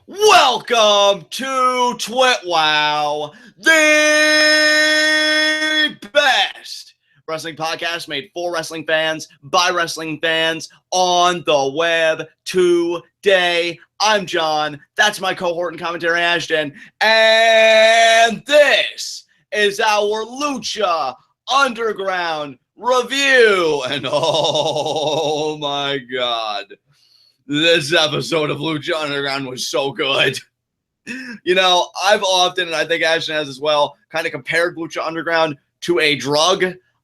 Welcome to TWitWoW, the best wrestling podcast made for wrestling fans, by wrestling fans, on the web today. I'm John, that's my cohort and commentary Ashton, and this is our Lucha Underground review. And oh my god, this episode of Lucha Underground was so good. You know, I've often, and I think Ashton has as well, kind of compared Lucha Underground to a drug.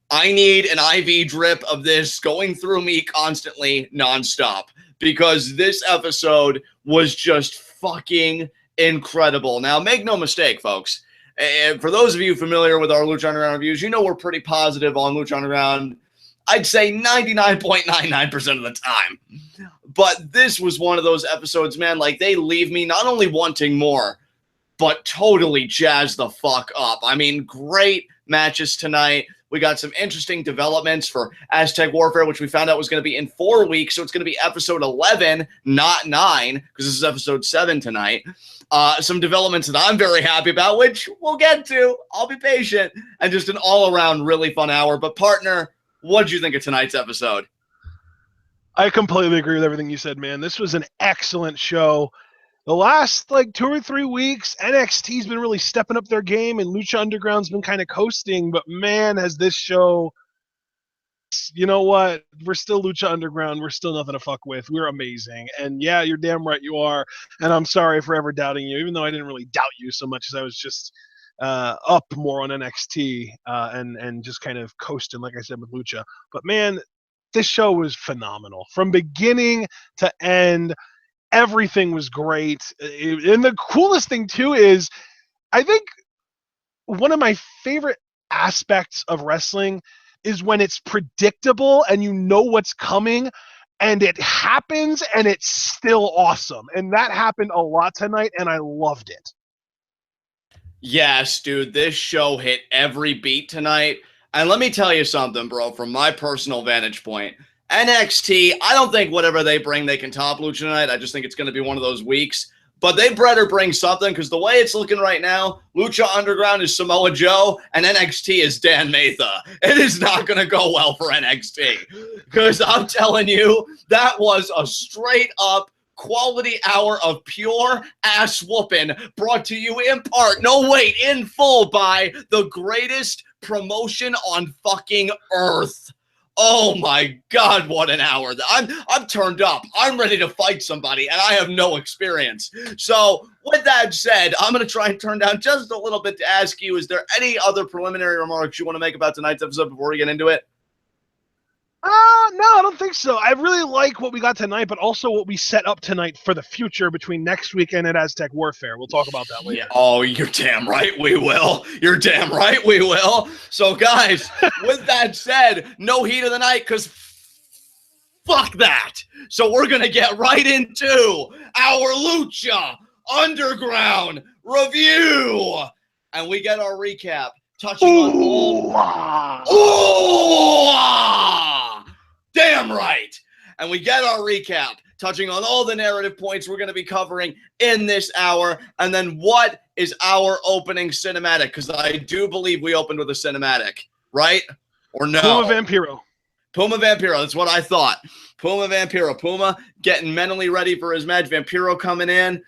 I need an IV drip of this going through me constantly, nonstop, because this episode was just fucking incredible. Now, make no mistake, folks. And for those of you familiar with our Lucha Underground reviews, you know we're pretty positive on Lucha Underground. I'd say 99.99% of the time. But this was one of those episodes, man, like they leave me not only wanting more, but totally jazzed the fuck up. I mean, great matches tonight. We got some interesting developments for Aztec Warfare, which we found out was going to be in 4 weeks. So it's going to be episode 11, not 9, because this is episode 7 tonight. Some developments that I'm very happy about, which we'll get to. I'll be patient. And just an all-around really fun hour. But partner, what did you think of tonight's episode? I completely agree with everything you said, man. This was an excellent show. The last 2 or 3 weeks, NXT's been really stepping up their game, and Lucha Underground's been kind of coasting. But man, has this show, you know what? We're still Lucha Underground. We're still nothing to fuck with. We're amazing. And yeah, you're damn right you are. And I'm sorry for ever doubting you, even though I didn't really doubt you so much as I was just up more on NXT and just kind of coasting, like I said, with Lucha. But man, this show was phenomenal. From beginning to end, everything was great. And the coolest thing, too, is I think one of my favorite aspects of wrestling is when it's predictable and you know what's coming and it happens and it's still awesome. And that happened a lot tonight, and I loved it. Yes, dude, this show hit every beat tonight. And let me tell you something, bro, from my personal vantage point. NXT, I don't think whatever they bring, they can top Lucha tonight. I just think it's going to be one of those weeks. But they better bring something, because the way it's looking right now, Lucha Underground is Samoa Joe, and NXT is Dan Matha. It is not going to go well for NXT. Because I'm telling you, that was a straight-up quality hour of pure ass whooping, brought to you in part, no wait, in full, by the greatest promotion on fucking earth. Oh my god, what an hour. I'm turned up. I'm ready to fight somebody, and I have no experience. So with that said, I'm going to try and turn down just a little bit to ask you, is there any other preliminary remarks you want to make about tonight's episode before we get into it? No, I don't think so. I really like what we got tonight, but also what we set up tonight for the future between next weekend and Aztec Warfare. We'll talk about that later. Yeah. Oh, you're damn right we will. You're damn right we will. So, guys, with that said, no heat of the night, because fuck that. So we're going to get right into our Lucha Underground review. And we get our recap touching on all... Damn right. And we get our recap touching on all the narrative points we're going to be covering in this hour. And then what is our opening cinematic? Because I do believe we opened with a cinematic, right? Or no? Puma Vampiro. Puma Vampiro. That's what I thought. Puma Vampiro. Puma getting mentally ready for his match. Vampiro coming in,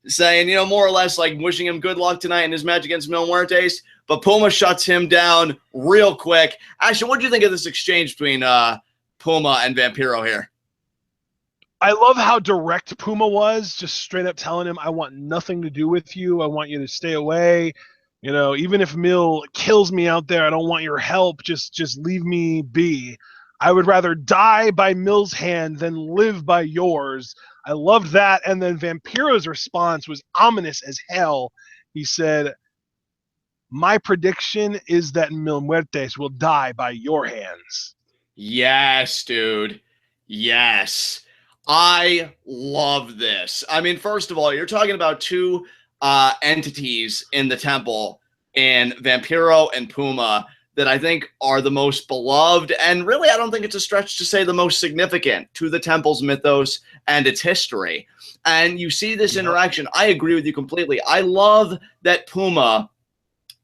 saying, you know, more or less like wishing him good luck tonight in his match against Muertes. But Puma shuts him down real quick. Actually, what do you think of this exchange between Puma and Vampiro here? I love how direct Puma was, just straight up telling him, I want nothing to do with you. I want you to stay away. You know, even if Mill kills me out there, I don't want your help. Just leave me be. I would rather die by Mill's hand than live by yours. I loved that. And then Vampiro's response was ominous as hell. He said, my prediction is that Mil Muertes will die by your hands. Yes, dude. Yes. I love this. I mean, first of all, you're talking about two entities in the temple, in Vampiro and Puma, that I think are the most beloved, and really I don't think it's a stretch to say the most significant to the Temple's mythos and its history. And you see this interaction. I agree with you completely. I love that Puma,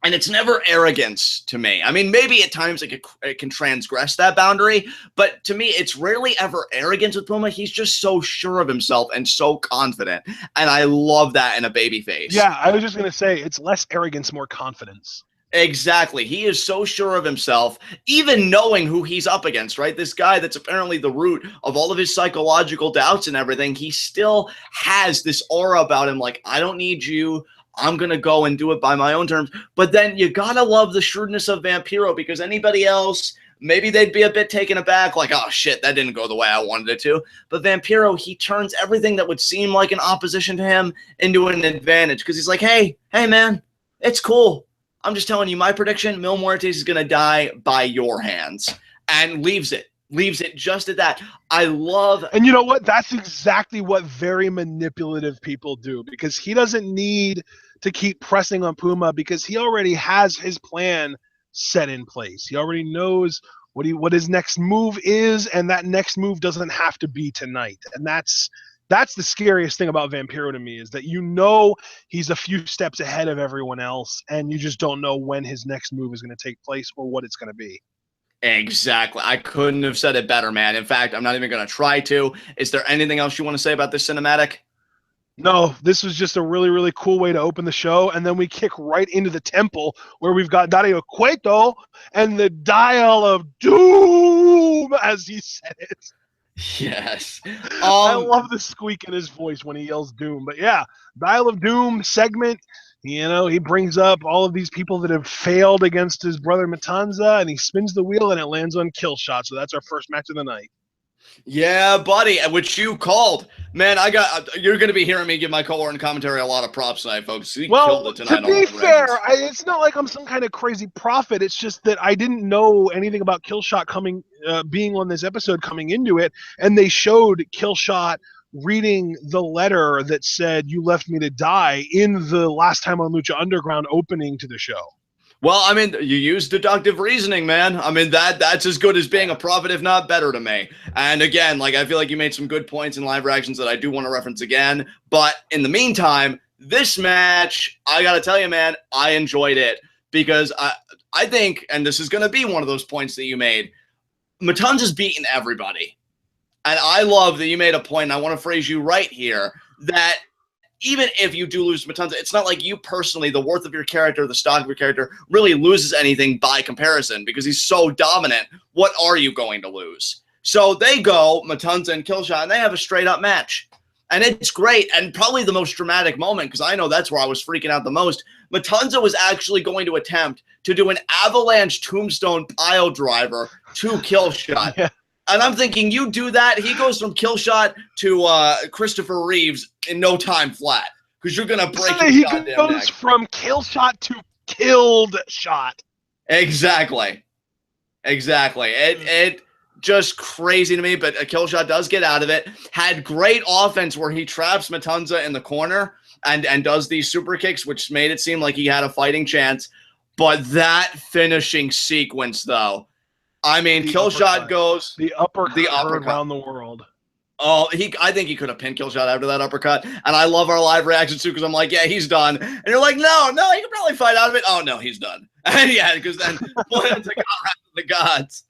and it's never arrogance to me. I mean, maybe at times it can transgress that boundary, but to me, it's rarely ever arrogance with Puma. He's just so sure of himself and so confident, and I love that in a babyface. Yeah, I was just going to say, it's less arrogance, more confidence. Exactly. He is so sure of himself, even knowing who he's up against, right? This guy that's apparently the root of all of his psychological doubts and everything, he still has this aura about him, like, I don't need you. I'm going to go and do it by my own terms. But then you got to love the shrewdness of Vampiro, because anybody else, maybe they'd be a bit taken aback, like, oh, shit, that didn't go the way I wanted it to. But Vampiro, he turns everything that would seem like an opposition to him into an advantage, because he's like, hey, man, it's cool. I'm just telling you, my prediction, Mil Muertes is going to die by your hands, and leaves it just at that. I love. And you know what? That's exactly what very manipulative people do, because he doesn't need to keep pressing on Puma, because he already has his plan set in place. He already knows what his next move is, and that next move doesn't have to be tonight. And that's the scariest thing about Vampiro to me, is that you know he's a few steps ahead of everyone else, and you just don't know when his next move is going to take place or what it's going to be. Exactly. I couldn't have said it better, man. In fact, I'm not even going to try to. Is there anything else you want to say about this cinematic? No, this was just a really, really cool way to open the show, and then we kick right into the temple, where we've got Dario Cueto and the Dial of Doom, as he said it. Yes. I love the squeak in his voice when he yells Doom. But yeah, Dial of Doom segment, you know, he brings up all of these people that have failed against his brother Matanza, and he spins the wheel and it lands on Killshot. So that's our first match of the night. Yeah, buddy, which you called. Man, you're going to be hearing me give my cohort and commentary a lot of props tonight, folks. He killed it tonight. To be fair, it's not like I'm some kind of crazy prophet. It's just that I didn't know anything about Killshot being on this episode coming into it, and they showed Killshot reading the letter that said, "You left me to die," in the Last Time on Lucha Underground opening to the show. Well, I mean, you use deductive reasoning, man. I mean, that's as good as being a prophet, if not better to me. And again, like, I feel like you made some good points in live reactions that I do want to reference again. But in the meantime, this match, I got to tell you, man, I enjoyed it, because I think, and this is going to be one of those points that you made, Matanza's beaten everybody. And I love that you made a point, and I want to phrase you right here, that even if you do lose Matanza, it's not like you personally, the worth of your character, the stock of your character, really loses anything by comparison, because he's so dominant. What are you going to lose? So they go, Matanza and Killshot, and they have a straight-up match. And it's great, and probably the most dramatic moment, because I know that's where I was freaking out the most. Matanza was actually going to attempt to do an avalanche tombstone pile driver to Killshot. Yeah. And I'm thinking, you do that, he goes from Killshot to Christopher Reeves in no time flat, because you're going to break his goddamn neck. He goes from Killshot to Killed Shot. Exactly. It just crazy to me, but a Killshot does get out of it. Had great offense where he traps Matanza in the corner and does these super kicks, which made it seem like he had a fighting chance. But that finishing sequence, though, I mean, Killshot goes the uppercut around the world. Oh, I think he could have pinned Killshot after that uppercut. And I love our live reactions too, because I'm like, yeah, he's done. And you're like, no, he can probably fight out of it. Oh no, he's done. And yeah, because then the gods.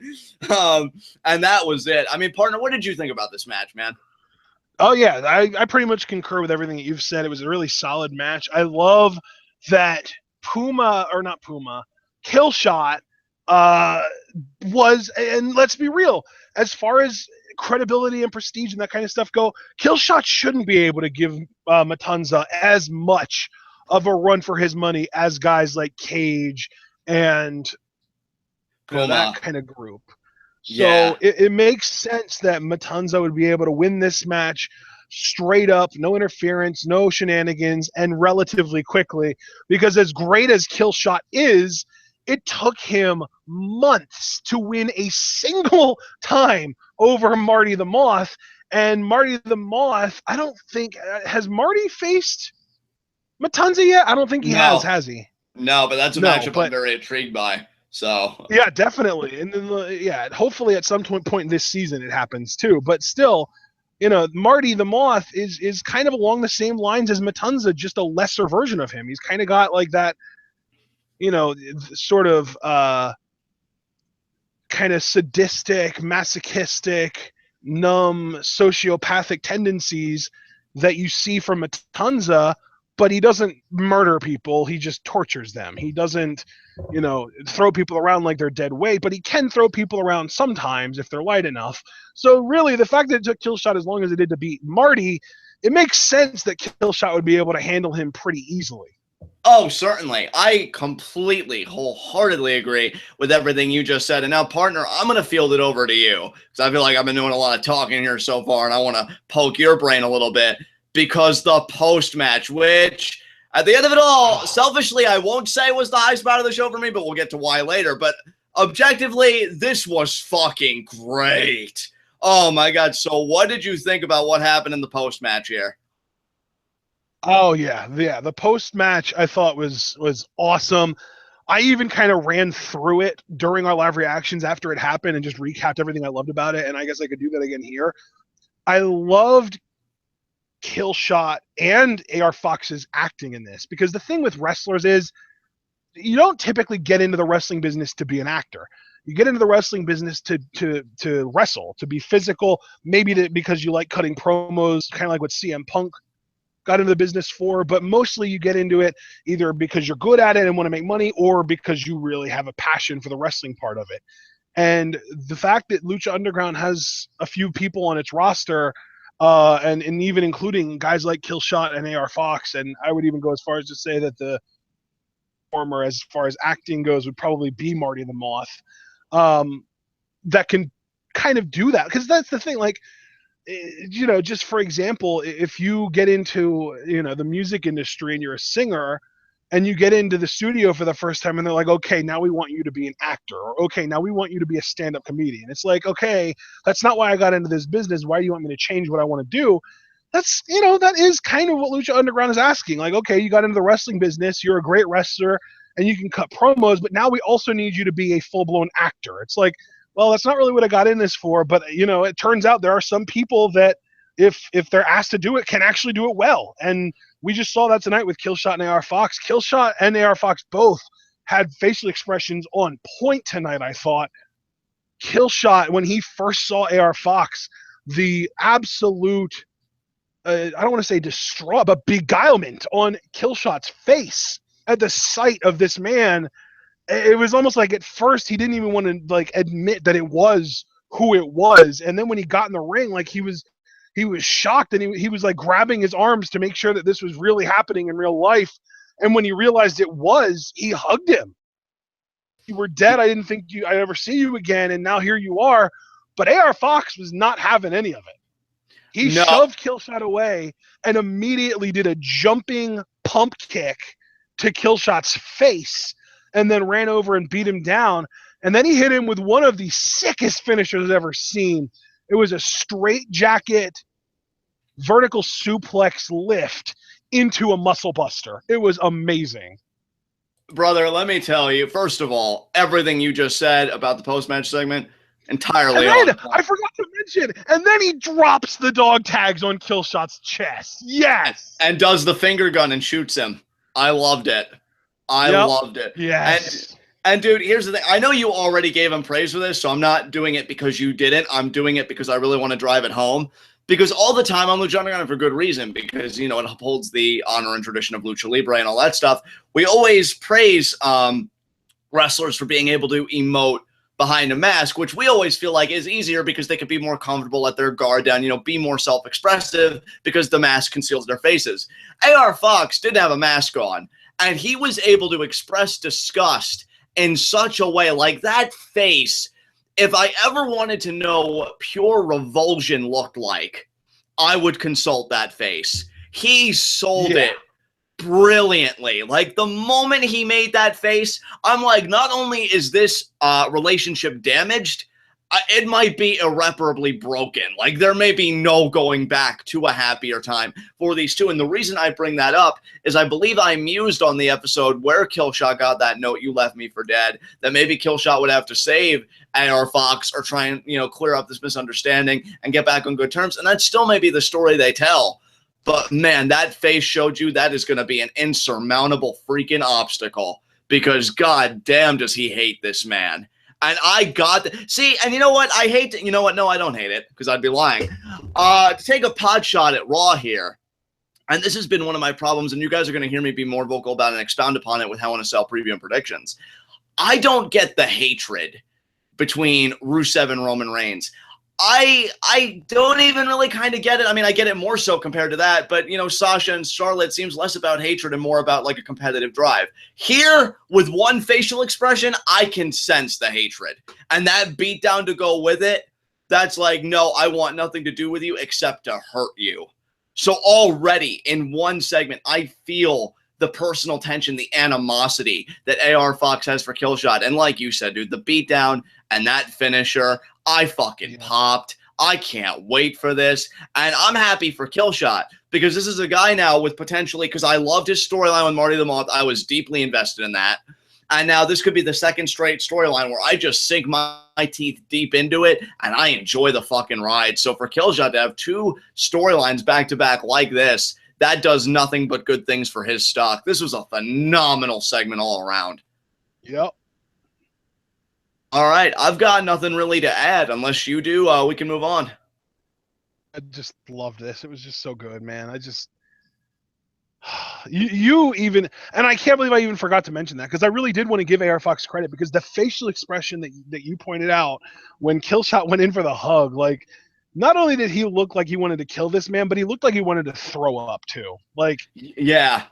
And that was it. I mean, partner, what did you think about this match, man? Oh yeah, I pretty much concur with everything that you've said. It was a really solid match. I love that Killshot was, and let's be real, as far as credibility and prestige and that kind of stuff go, Killshot shouldn't be able to give Matanza as much of a run for his money as guys like Cage and that kind of group. So it makes sense that Matanza would be able to win this match straight up, no interference, no shenanigans, and relatively quickly, because as great as Killshot is, it took him months to win a single time over Marty the Moth. And Marty the Moth, I don't think, has Marty faced Matanza yet? I don't think he has he? No, but that's a matchup I'm very intrigued by. So Yeah, definitely. And then, hopefully at some point this season it happens too. But still, Marty the Moth is kind of along the same lines as Matanza, just a lesser version of him. He's kind of got like that, sort of kind of sadistic, masochistic, numb, sociopathic tendencies that you see from Matanza, but he doesn't murder people. He just tortures them. He doesn't, throw people around like they're dead weight, but he can throw people around sometimes if they're light enough. So really, the fact that it took Killshot as long as it did to beat Marty, it makes sense that Killshot would be able to handle him pretty easily. Oh, certainly. I completely, wholeheartedly agree with everything you just said. And now, partner, I'm going to field it over to you because I feel like I've been doing a lot of talking here so far, and I want to poke your brain a little bit because the post-match, which at the end of it all, selfishly, I won't say was the highest spot of the show for me, but we'll get to why later. But objectively, this was fucking great. Oh, my God. So what did you think about what happened in the post-match here? Oh yeah. The post match I thought was awesome. I even kind of ran through it during our live reactions after it happened and just recapped everything I loved about it. And I guess I could do that again here. I loved Killshot and AR Fox's acting in this because the thing with wrestlers is you don't typically get into the wrestling business to be an actor. You get into the wrestling business to wrestle, to be physical, maybe because you like cutting promos, kind of like what CM Punk got into the business for, but mostly you get into it either because you're good at it and want to make money or because you really have a passion for the wrestling part of it. And the fact that Lucha Underground has a few people on its roster, and even including guys like Killshot and AR Fox, and I would even go as far as to say that the former, as far as acting goes, would probably be Marty the Moth, that can kind of do that. Because that's the thing, like, just for example, if you get into, the music industry and you're a singer and you get into the studio for the first time and they're like, okay, now we want you to be an actor, or okay, now we want you to be a stand-up comedian. It's like, okay, that's not why I got into this business. Why do you want me to change what I want to do? That's, that is kind of what Lucha Underground is asking. Like, okay, you got into the wrestling business, you're a great wrestler and you can cut promos, but now we also need you to be a full-blown actor. It's like, well, that's not really what I got in this for, but it turns out there are some people that if they're asked to do it can actually do it well. And we just saw that tonight with Killshot and AR Fox. Killshot and AR Fox both had facial expressions on point tonight, I thought. Killshot, when he first saw AR Fox, the absolute, I don't want to say distraught, but beguilement on Killshot's face at the sight of this man. It was almost like at first he didn't even want to like admit that it was who it was, and then when he got in the ring, like he was shocked, and he was like grabbing his arms to make sure that this was really happening in real life. And when he realized it was, he hugged him. You were dead. I didn't think I'd ever see you again, and now here you are. But AR Fox was not having any of it. He shoved Killshot away and immediately did a jumping pump kick to Killshot's face, and then ran over and beat him down. And then he hit him with one of the sickest finishers I've ever seen. It was a straight jacket, vertical suplex lift into a muscle buster. It was amazing. Brother, let me tell you, first of all, everything you just said about the post-match segment, entirely and then, I forgot to mention, and then he drops the dog tags on Killshot's chest. Yes! And does the finger gun and shoots him. I loved it. I loved it. Yes. And dude, here's the thing. I know you already gave him praise for this, so I'm not doing it because you didn't. I'm doing it because I really want to drive it home. Because all the time on Lucha Underground, for good reason, because, it upholds the honor and tradition of Lucha Libre and all that stuff. We always praise wrestlers for being able to emote behind a mask, which we always feel like is easier because they can be more comfortable, let their guard down, be more self-expressive because the mask conceals their faces. AR Fox didn't have a mask on, and he was able to express disgust in such a way, like that face. If I ever wanted to know what pure revulsion looked like, I would consult that face. He sold it brilliantly. Like, the moment he made that face, I'm like, not only is this relationship damaged, It might be irreparably broken. Like, there may be no going back to a happier time for these two. And the reason I bring that up is I believe I mused on the episode where Killshot got that note, "You left me for dead," that maybe Killshot would have to save AR Fox or try and, clear up this misunderstanding and get back on good terms. And that still may be the story they tell. But, man, that face showed you that is going to be an insurmountable freaking obstacle because, god damn, does he hate this man. And I got see, and you know what? I hate to, no, I don't hate it because I'd be lying. To take a pod shot at Raw here, and this has been one of my problems, and you guys are going to hear me be more vocal about it and expound upon it with Hell in a Cell preview and predictions. I don't get the hatred between Rusev and Roman Reigns. I don't even really kind of get it. I mean, I get it more so compared to that, but, Sasha and Charlotte seems less about hatred and more about, like, a competitive drive. Here, with one facial expression, I can sense the hatred. And that beatdown to go with it, that's like, no, I want nothing to do with you except to hurt you. So already, in one segment, I feel the personal tension, the animosity that AR Fox has for Killshot. And like you said, dude, the beatdown and that finisher, I fucking popped. I can't wait for this. And I'm happy for Killshot because this is a guy now with potentially, because I loved his storyline with Marty the Moth. I was deeply invested in that. And now this could be the second straight storyline where I just sink my teeth deep into it and I enjoy the fucking ride. So for Killshot to have two storylines back to back like this, that does nothing but good things for his stock. This was a phenomenal segment all around. Yep. All right, I've got nothing really to add. Unless you do, we can move on. I just loved this. It was just so good, man. You even, and I can't believe I even forgot to mention that because I really did want to give AR Fox credit because the facial expression that you pointed out when Killshot went in for the hug, like, not only did he look like he wanted to kill this man, but he looked like he wanted to throw up too. Like, yeah,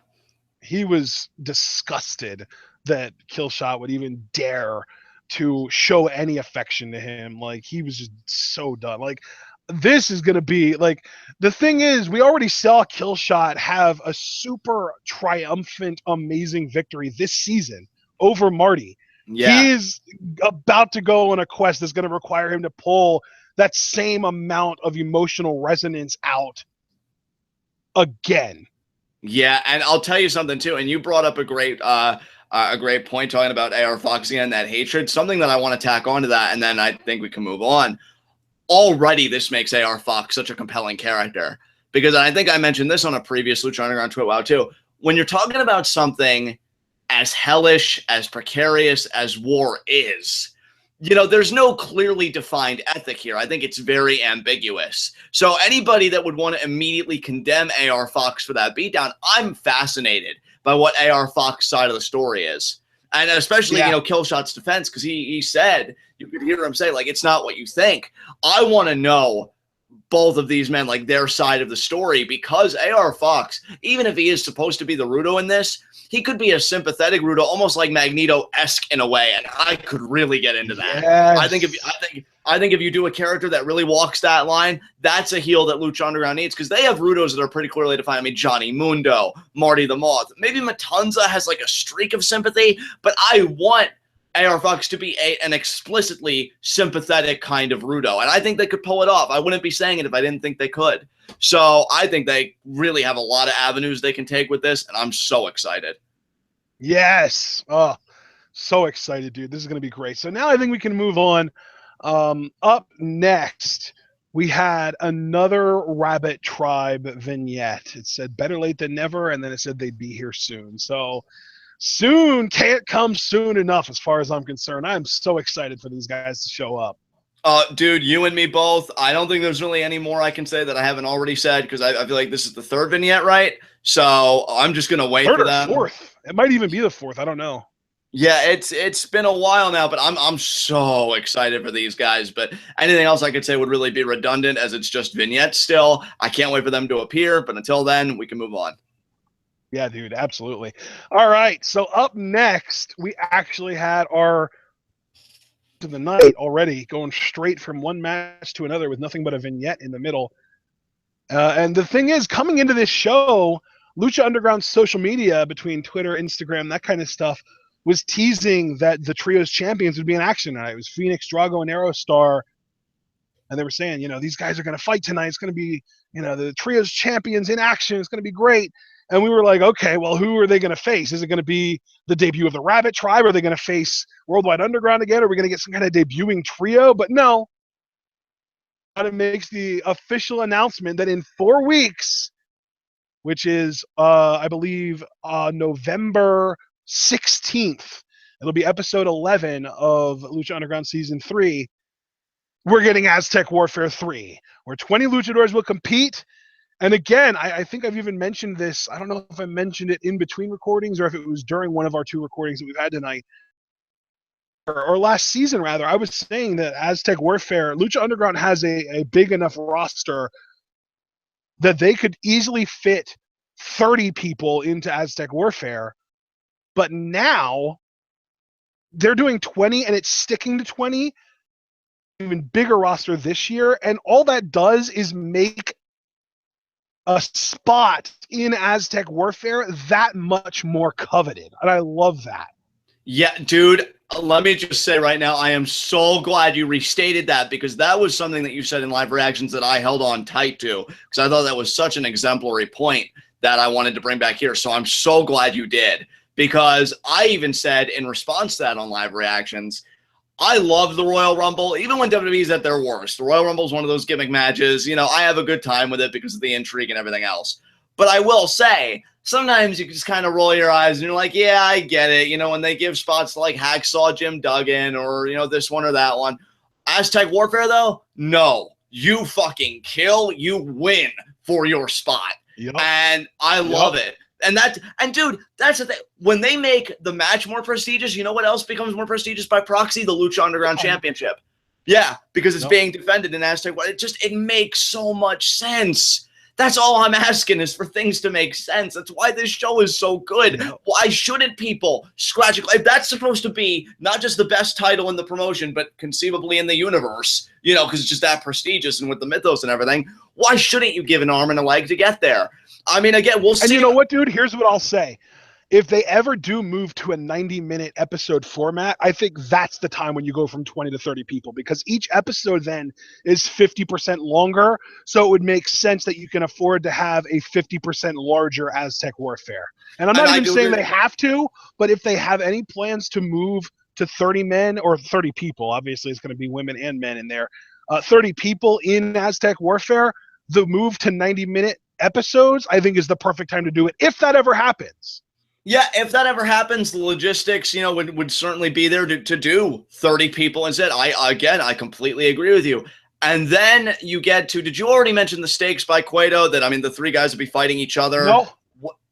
he was disgusted that Killshot would even dare to show any affection to him. Like, he was just so done. Like, this is going to be, like, the thing is, we already saw Killshot have a super triumphant, amazing victory this season over Marty. Yeah. He is about to go on a quest that's going to require him to pull that same amount of emotional resonance out again. Yeah, and I'll tell you something too, and you brought up a great point talking about AR Fox and that hatred, something that I want to tack onto that, and then I think we can move on. Already, this makes AR Fox such a compelling character, because I think I mentioned this on a previous Lucha Underground TWitWoW too. When you're talking about something as hellish, as precarious as war is, there's no clearly defined ethic here. I think it's very ambiguous. So anybody that would want to immediately condemn AR Fox for that beatdown, I'm fascinated by what AR Fox's side of the story is. And especially, Killshot's defense, because he said, you could hear him say, like, it's not what you think. I want to know both of these men, like, their side of the story, because AR Fox, even if he is supposed to be the Rudo in this, he could be a sympathetic Rudo, almost like Magneto-esque in a way, and I could really get into that. Yes. I think if you do a character that really walks that line, that's a heel that Lucha Underground needs, because they have Rudos that are pretty clearly defined. I mean, Johnny Mundo, Marty the Moth. Maybe Matanza has like a streak of sympathy, but I want AR Fox to be an explicitly sympathetic kind of Rudo, and I think they could pull it off. I wouldn't be saying it if I didn't think they could. So I think they really have a lot of avenues they can take with this, and I'm so excited. Yes. Oh, so excited, dude. This is going to be great. So now I think we can move on. Up next, we had another Rabbit Tribe vignette. It said better late than never, and then it said they'd be here soon. So soon can't come soon enough as far as I'm concerned. I'm so excited for these guys to show up. Dude, you and me both. I don't think there's really any more I can say that I haven't already said, because I feel like this is the third vignette, right? So I'm just going to wait for them. Fourth. It might even be the fourth. I don't know. Yeah, it's been a while now, but I'm so excited for these guys. But anything else I could say would really be redundant, as it's just vignettes still. I can't wait for them to appear, but until then, we can move on. Yeah, dude, absolutely. All right, so up next, we actually had our to the night already, going straight from one match to another with nothing but a vignette in the middle. And the thing is, coming into this show, Lucha Underground's social media, between Twitter, Instagram, that kind of stuff, was teasing that the trios champions would be in action tonight. It was Fenix, Drago, and Aero Star. And they were saying, these guys are going to fight tonight. It's going to be, the trios champions in action. It's going to be great. And we were like, okay, well, who are they going to face? Is it going to be the debut of the Rabbit Tribe? Are they going to face Worldwide Underground again? Are we going to get some kind of debuting trio? But no. It makes the official announcement that in 4 weeks, which is, I believe, November 16th, it'll be episode 11 of Lucha Underground Season 3, we're getting Aztec Warfare 3, where 20 luchadors will compete. And again, I think I've even mentioned this. I don't know if I mentioned it in between recordings or if it was during one of our 2 recordings that we've had tonight. Or last season, rather. I was saying that Aztec Warfare, Lucha Underground has a big enough roster that they could easily fit 30 people into Aztec Warfare. But now they're doing 20 and it's sticking to 20. Even bigger roster this year. And all that does is make a spot in Aztec Warfare that much more coveted. And I love that. Yeah, dude, let me just say right now, I am so glad you restated that, because that was something that you said in live reactions that I held on tight to, because I thought that was such an exemplary point that I wanted to bring back here. So I'm so glad you did, because I even said in response to that on live reactions, I love the Royal Rumble, even when WWE's at their worst. The Royal Rumble is one of those gimmick matches. I have a good time with it because of the intrigue and everything else. But I will say, sometimes you can just kind of roll your eyes and you're like, yeah, I get it. When they give spots to like Hacksaw Jim Duggan or, this one or that one. Aztec Warfare, though, no. You fucking kill, you win for your spot. Yep. And I love it. And dude, that's the thing. When they make the match more prestigious, you know what else becomes more prestigious by proxy? The Lucha Underground Championship. Yeah, because it's being defended in Aztec. It makes so much sense. That's all I'm asking, is for things to make sense. That's why this show is so good. Yeah. Why shouldn't people scratch it? If that's supposed to be not just the best title in the promotion, but conceivably in the universe, because it's just that prestigious and with the mythos and everything, why shouldn't you give an arm and a leg to get there? I mean, again, we'll see. And you know what, dude? Here's what I'll say. If they ever do move to a 90-minute episode format, I think that's the time when you go from 20 to 30 people, because each episode then is 50% longer. So it would make sense that you can afford to have a 50% larger Aztec Warfare. And I'm not even saying they have to, but if they have any plans to move to 30 men or 30 people, obviously it's going to be women and men in there, 30 people in Aztec Warfare, the move to 90-minute episodes, I think, is the perfect time to do it, if that ever happens. Yeah, if that ever happens, the logistics, would certainly be there to do 30 people instead. I completely agree with you. And then you get to, did you already mention the stakes by Cueto, that, the 3 guys would be fighting each other? No.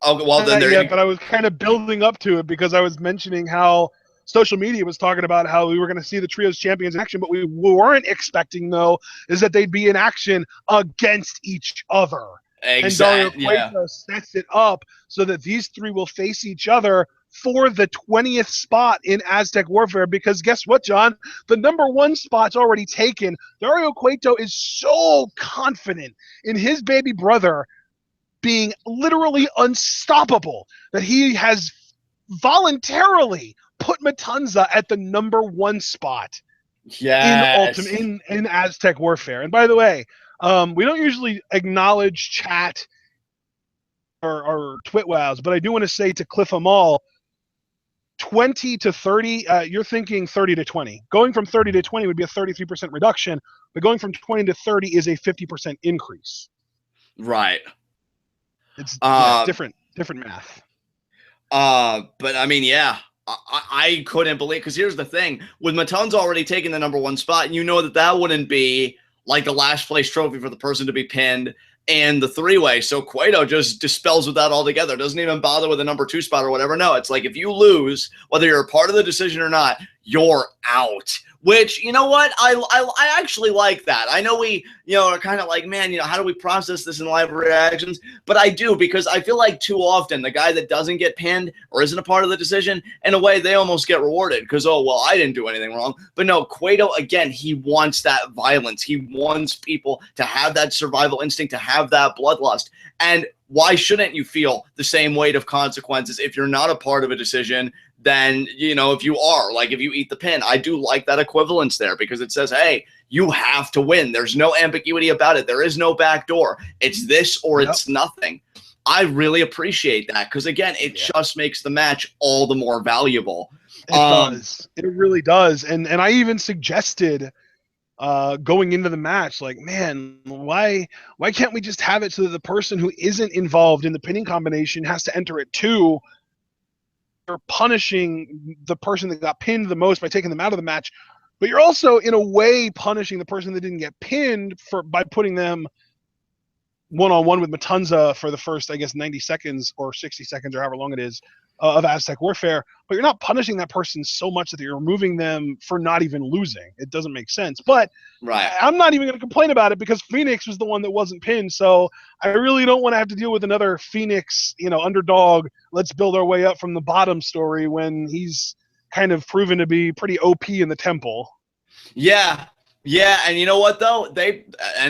Oh, well, then there. But I was kind of building up to it because I was mentioning how social media was talking about how we were going to see the trios champions in action, but we weren't expecting, though, is that they'd be in action against each other. Exactly. And Dario Cueto sets it up so that these 3 will face each other for the 20th spot in Aztec Warfare, because guess what, John? The number 1 spot's already taken. Dario Cueto is so confident in his baby brother being literally unstoppable that he has voluntarily put Matanza at the number 1 spot in Aztec Warfare. And by the way, we don't usually acknowledge chat or TWitWows, but I do want to say to Cliff Amal, 20 to 30, you're thinking 30 to 20. Going from 30 to 20 would be a 33% reduction, but going from 20 to 30 is a 50% increase. Right. It's different math. But I mean, yeah, I couldn't believe, because here's the thing, with Matanza already taking the number 1 spot, and that wouldn't be like the last place trophy for the person to be pinned and the 3-way. So Cueto just dispels with that altogether. Doesn't even bother with the number 2 spot or whatever. No, it's like, if you lose, whether you're a part of the decision or not, you're out. Which, you know what? I actually like that. I know we, are kind of like, man, how do we process this in live reactions? But I do, because I feel like too often the guy that doesn't get pinned or isn't a part of the decision, in a way, they almost get rewarded because, oh, well, I didn't do anything wrong. But no, Cueto, again, he wants that violence. He wants people to have that survival instinct, to have that bloodlust. And why shouldn't you feel the same weight of consequences if you're not a part of a decision than, you know, if you are, like, if you eat the pin. I do like that equivalence there because it says, hey, you have to win. There's no ambiguity about it. There is no back door. It's this or it's nothing. I really appreciate that because, again, it just makes the match all the more valuable. It does. It really does. And I even suggested going into the match, like, man, why can't we just have it so that the person who isn't involved in the pinning combination has to enter it too? You're punishing the person that got pinned the most by taking them out of the match, but you're also in a way punishing the person that didn't get pinned by putting them one-on-one with Matanza for the first, I guess, 90 seconds or 60 seconds or however long it is of Aztec Warfare. But you're not punishing that person so much that you're removing them for not even losing. It doesn't make sense. But I'm not even going to complain about it because Fenix was the one that wasn't pinned. So I really don't want to have to deal with another Fenix, you know, underdog, let's build our way up from the bottom story when he's kind of proven to be pretty OP in the temple. Yeah. Yeah, and you know what, though?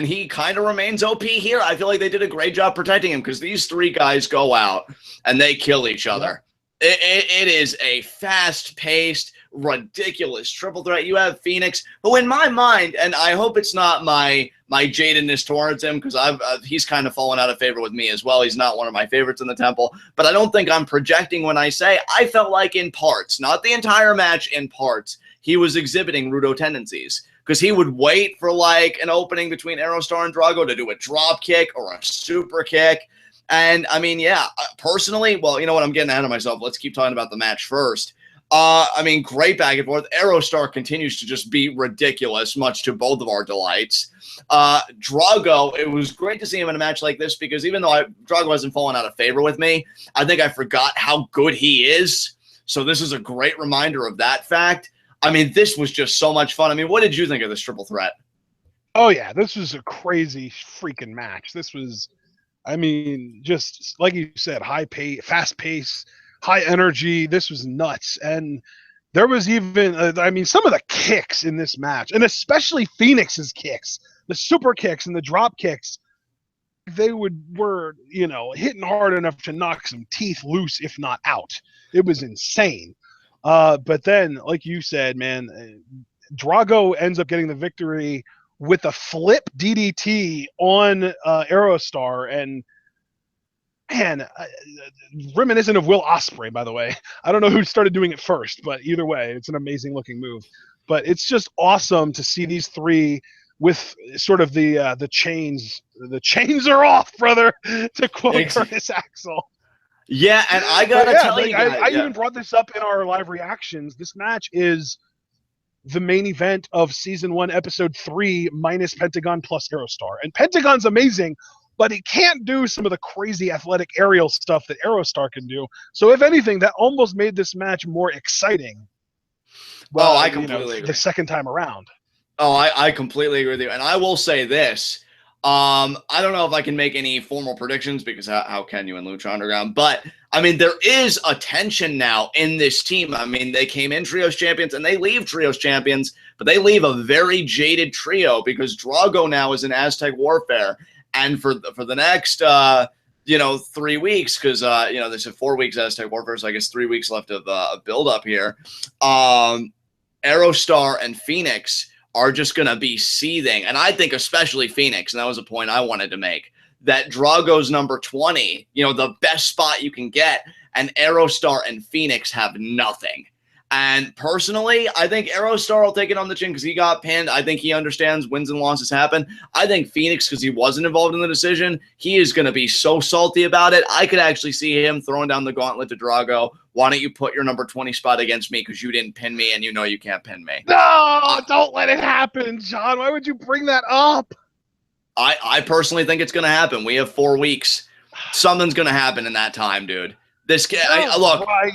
He kind of remains OP here. I feel like they did a great job protecting him because these three guys go out and they kill each other. It is a fast-paced, ridiculous triple threat. You have Fenix, who in my mind, and I hope it's not my jadedness towards him because he's kind of fallen out of favor with me as well. He's not one of my favorites in the temple, but I don't think I'm projecting when I say I felt like in parts, not the entire match, in parts, he was exhibiting Rudo tendencies. Because he would wait for like an opening between Aerostar and Drago to do a drop kick or a super kick. And I mean, yeah, personally, well, you know what? I'm getting ahead of myself. Let's keep talking about the match first. I mean, great back and forth. Aerostar continues to just be ridiculous, much to both of our delights. Drago, it was great to see him in a match like this because even though Drago hasn't fallen out of favor with me, I think I forgot how good he is. So this is a great reminder of that fact. I mean, this was just so much fun. I mean, what did you think of this triple threat? Oh, yeah, this was a crazy freaking match. This was, I mean, just like you said, high pace, fast pace, high energy. This was nuts. And there was even, I mean, some of the kicks in this match, and especially Fenix's kicks, the super kicks and the drop kicks, they were, you know, hitting hard enough to knock some teeth loose, if not out. It was insane. But then, like you said, man, Drago ends up getting the victory with a flip DDT on Aerostar. And, man, reminiscent of Will Ospreay, by the way. I don't know who started doing it first, but either way, it's an amazing-looking move. But it's just awesome to see these three with sort of the chains. The chains are off, brother, to quote Curtis Axel. Yeah, and I gotta tell you guys, I even brought this up in our live reactions. This match is the main event of Season 1, Episode 3, minus Pentagon plus Aerostar. And Pentagon's amazing, but he can't do some of the crazy athletic aerial stuff that Aerostar can do. So if anything, that almost made this match more exciting. Well, I completely agree. The second time around. Oh, I completely agree with you. And I will say this. I don't know if I can make any formal predictions because how can you in Lucha Underground? But, I mean, there is a tension now in this team. I mean, they came in Trios champions and they leave Trios champions, but they leave a very jaded trio because Drago now is in Aztec Warfare. And for the next, 3 weeks, because, they said 4 weeks Aztec Warfare, so I guess 3 weeks left of build-up here, Aerostar and Fenix are just going to be seething. And I think especially Fenix, and that was a point I wanted to make, that Drago's number 20, the best spot you can get, and Aerostar and Fenix have nothing. And personally, I think Aerostar will take it on the chin because he got pinned. I think he understands wins and losses happen. I think Fenix, because he wasn't involved in the decision, he is going to be so salty about it. I could actually see him throwing down the gauntlet to Drago. Why don't you put your number 20 spot against me because you didn't pin me and you know you can't pin me. No, don't let it happen, John. Why would you bring that up? I personally think it's going to happen. We have 4 weeks. Something's going to happen in that time, dude. This guy, look. Right.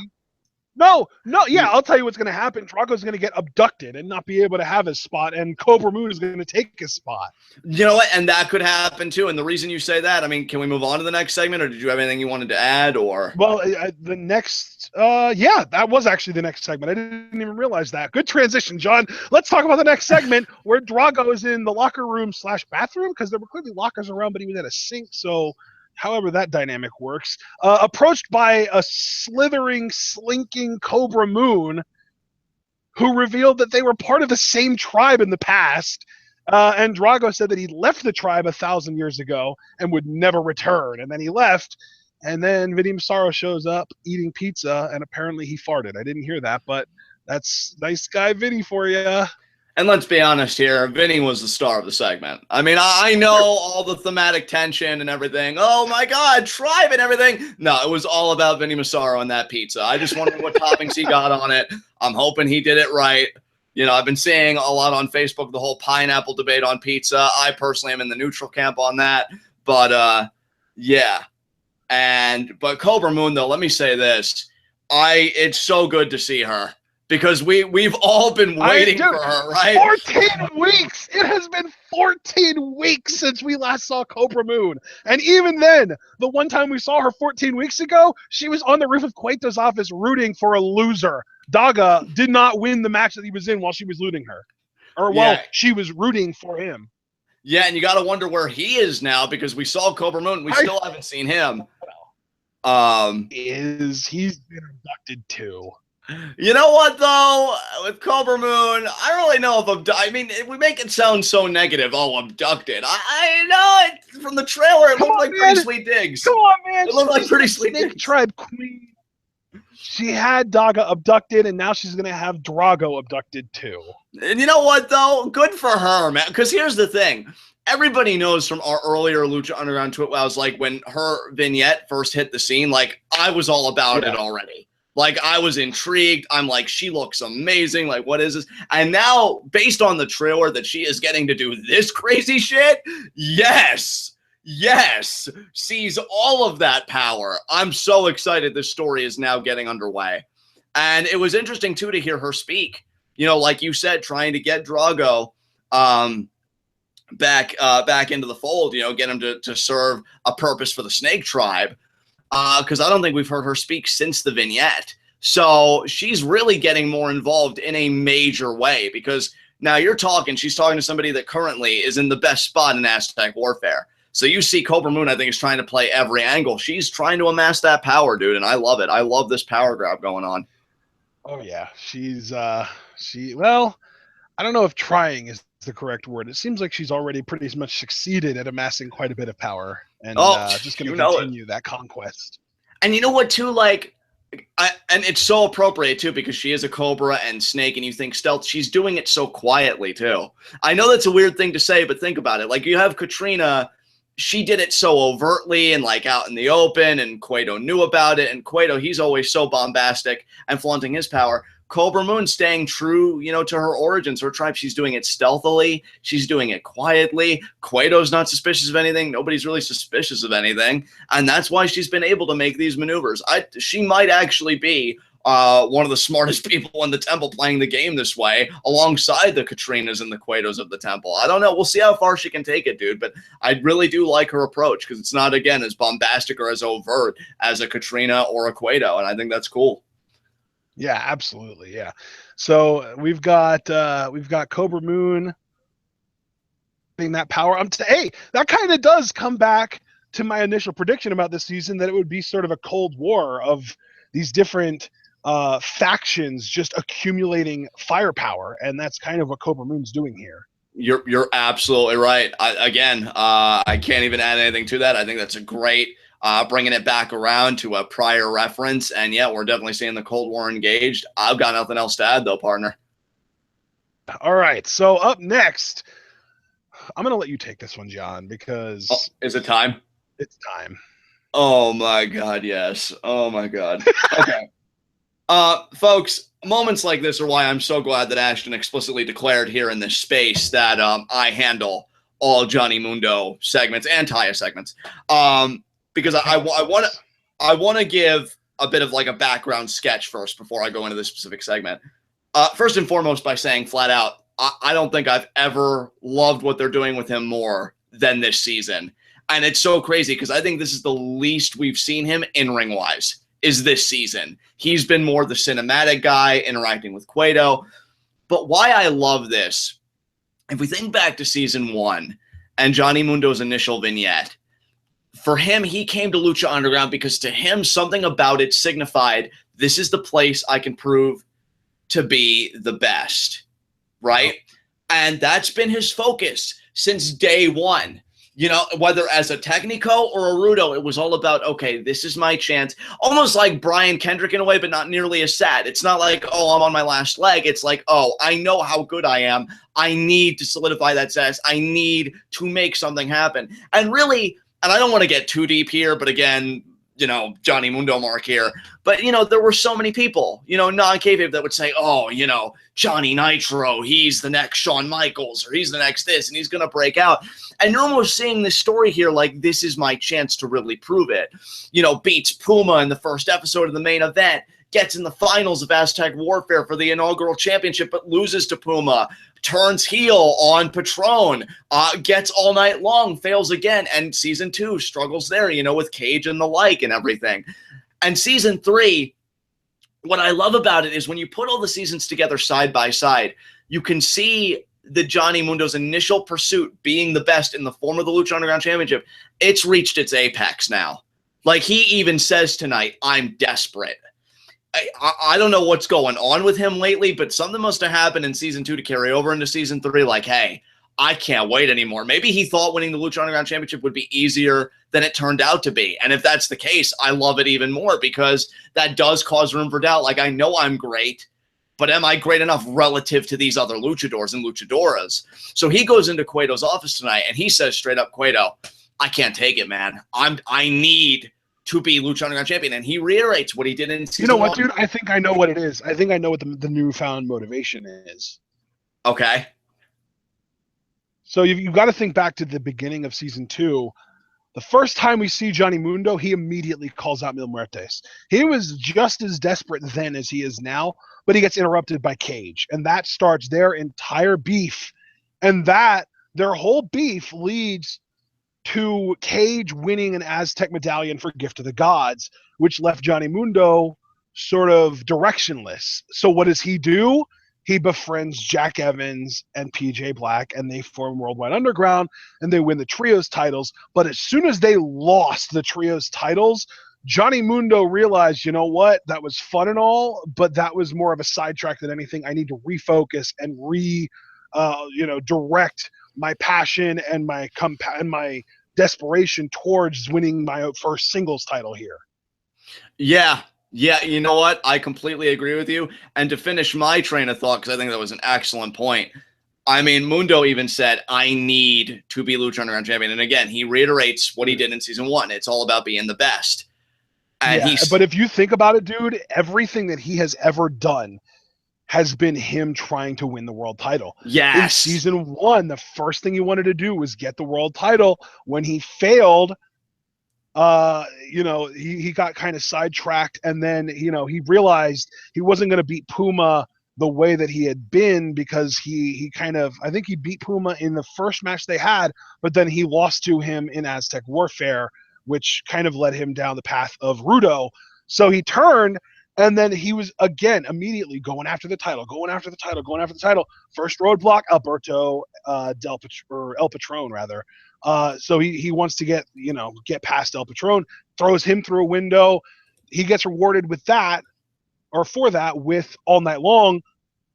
No, yeah, I'll tell you what's going to happen. Drago's going to get abducted and not be able to have his spot, and Kobra Moon is going to take his spot. You know what? And that could happen, too. And the reason you say that, I mean, can we move on to the next segment, or did you have anything you wanted to add? Or Well, the next, that was actually the next segment. I didn't even realize that. Good transition, John. Let's talk about the next segment, where Drago is in the locker room / bathroom, because there were clearly lockers around, but he was at a sink, so however that dynamic works, approached by a slithering, slinking Kobra Moon, who revealed that they were part of the same tribe in the past. And Drago said that he left the tribe 1,000 years ago and would never return. And then he left. And then Vinnie Massaro shows up eating pizza, and apparently he farted. I didn't hear that, but that's nice guy Vinnie for you. And let's be honest here, Vinny was the star of the segment. I mean, I know all the thematic tension and everything. Oh my God, tribe and everything. No, it was all about Vinnie Massaro and that pizza. I just wondered what toppings he got on it. I'm hoping he did it right. You know, I've been seeing a lot on Facebook, the whole pineapple debate on pizza. I personally am in the neutral camp on that. But, yeah. But Kobra Moon, though, let me say this. It's so good to see her. Because we've all been waiting for her, right? 14 weeks! It has been 14 weeks since we last saw Kobra Moon. And even then, the one time we saw her 14 weeks ago, she was on the roof of Cueto's office rooting for a loser. Daga did not win the match that he was in while she was looting her. While she was rooting for him. Yeah, and you got to wonder where he is now because we saw Kobra Moon. We still haven't seen him. He's been abducted too. You know what, though? With Kobra Moon, I don't really know if I mean, we make it sound so negative. Oh, abducted. I know it from the trailer. It looked like pretty sweet digs. Come on, man. It looked like pretty sweet Snake digs. Tribe Queen. She had Daga abducted, and now she's going to have Drago abducted, too. And you know what, though? Good for her, man. Because here's the thing. Everybody knows from our earlier Lucha Underground TWitWows, like, when her vignette first hit the scene, like, I was all about it already. Like, I was intrigued. I'm like, she looks amazing. Like, what is this? And now, based on the trailer that she is getting to do this crazy shit, yes, sees all of that power. I'm so excited this story is now getting underway. And it was interesting, too, to hear her speak. You know, like you said, trying to get Drago back into the fold, you know, get him to serve a purpose for the Snake Tribe. Because I don't think we've heard her speak since the vignette. So she's really getting more involved in a major way because now she's talking to somebody that currently is in the best spot in Aztec warfare. So you see Kobra Moon, I think, is trying to play every angle. She's trying to amass that power, dude, and I love it. I love this power grab going on. Oh, yeah. Well, I don't know if trying is the correct word. It seems like she's already pretty much succeeded at amassing quite a bit of power and just going to continue that conquest. And you know what, too? Like, and it's so appropriate, too, because she is a Cobra and Snake, and you think stealth. She's doing it so quietly, too. I know that's a weird thing to say, but think about it. Like, you have Katrina. She did it so overtly and, like, out in the open, and Cueto knew about it. And Cueto, he's always so bombastic and flaunting his power. Kobra Moon staying true, you know, to her origins, her tribe. She's doing it stealthily. She's doing it quietly. Cueto's not suspicious of anything. Nobody's really suspicious of anything. And that's why she's been able to make these maneuvers. She might actually be one of the smartest people in the temple playing the game this way, alongside the Katrinas and the Cuetos of the temple. I don't know. We'll see how far she can take it, dude. But I really do like her approach because it's not, again, as bombastic or as overt as a Katrina or a Cueto. And I think that's cool. Yeah, absolutely. Yeah. So we've got Kobra Moon being that power. Hey, that kind of does come back to my initial prediction about this season that it would be sort of a Cold War of these different factions just accumulating firepower, and that's kind of what Kobra Moon's doing here. You're absolutely right. I can't even add anything to that. I think that's a great bringing it back around to a prior reference. And yeah, we're definitely seeing the Cold War engaged. I've got nothing else to add, though, partner. All right. So up next, I'm going to let you take this one, John, because... Oh, is it time? It's time. Oh, my God, yes. Oh, my God. Okay. Folks, moments like this are why I'm so glad that Ashton explicitly declared here in this space that I handle all Johnny Mundo segments and Taya segments. Because I want to give a bit of like a background sketch first before I go into this specific segment. First and foremost, by saying flat out, I don't think I've ever loved what they're doing with him more than this season. And it's so crazy because I think this is the least we've seen him in-ring wise is this season. He's been more the cinematic guy interacting with Cueto. But why I love this, if we think back to season 1 and Johnny Mundo's initial vignette, for him, he came to Lucha Underground because to him, something about it signified this is the place I can prove to be the best, right? And that's been his focus since day one. You know, whether as a Technico or a Rudo, it was all about, okay, this is my chance. Almost like Brian Kendrick in a way, but not nearly as sad. It's not like, oh, I'm on my last leg. It's like, oh, I know how good I am. I need to solidify that status. I need to make something happen. And really, and I don't want to get too deep here, but again, you know, Johnny Mundo mark here. But, you know, there were so many people, you know, non-kayfabe that would say, oh, you know, Johnny Nitro, he's the next Shawn Michaels, or he's the next this, and he's going to break out. And you're almost seeing this story here like, this is my chance to really prove it. You know, beats Puma in the first episode of the main event, gets in the finals of Aztec Warfare for the inaugural championship, but loses to Puma, turns heel on Patron, gets All Night Long, fails again, and season 2 struggles there, you know, with Cage and the like and everything. And season 3, what I love about it is when you put all the seasons together side by side, you can see the Johnny Mundo's initial pursuit being the best in the form of the Lucha Underground Championship. It's reached its apex now. Like, he even says tonight, I'm desperate. I don't know what's going on with him lately, but something must have happened in season 2 to carry over into season 3. Like, hey, I can't wait anymore. Maybe he thought winning the Lucha Underground Championship would be easier than it turned out to be. And if that's the case, I love it even more because that does cause room for doubt. Like, I know I'm great, but am I great enough relative to these other luchadors and luchadoras? So he goes into Cueto's office tonight and he says straight up, Cueto, I can't take it, man. I need to be Lucha Underground champion. And he reiterates what he did in season 1. You know what, dude? I think I know what it is. I think I know what the newfound motivation is. Okay. So you've got to think back to the beginning of season 2. The first time we see Johnny Mundo, he immediately calls out Mil Muertes. He was just as desperate then as he is now, but he gets interrupted by Cage. And that starts their entire beef. And that, their whole beef leads to Cage winning an Aztec medallion for Gift of the Gods, which left Johnny Mundo sort of directionless. So what does he do? He befriends Jack Evans and PJ Black, and they form Worldwide Underground, and they win the Trios titles. But as soon as they lost the Trios titles, Johnny Mundo realized, you know what, that was fun and all, but that was more of a sidetrack than anything. I need to refocus and direct my passion and my desperation towards winning my first singles title here. Yeah, you know what? I completely agree with you. And to finish my train of thought, because I think that was an excellent point, I mean, Mundo even said, I need to be Lucha Underground champion. And again, he reiterates what he did in season 1. It's all about being the best. And but if you think about it, dude, everything that he has ever done has been him trying to win the world title. Yes. In season 1, the first thing he wanted to do was get the world title. When he failed, he got kind of sidetracked, and then, he realized he wasn't going to beat Puma the way that he had been, because I think he beat Puma in the first match they had, but then he lost to him in Aztec Warfare, which kind of led him down the path of Rudo. So he turned, and then he was again immediately going after the title. First roadblock, Alberto El Patron rather. So he wants to get past El Patron, throws him through a window. He gets rewarded with that, or for that, with All Night Long.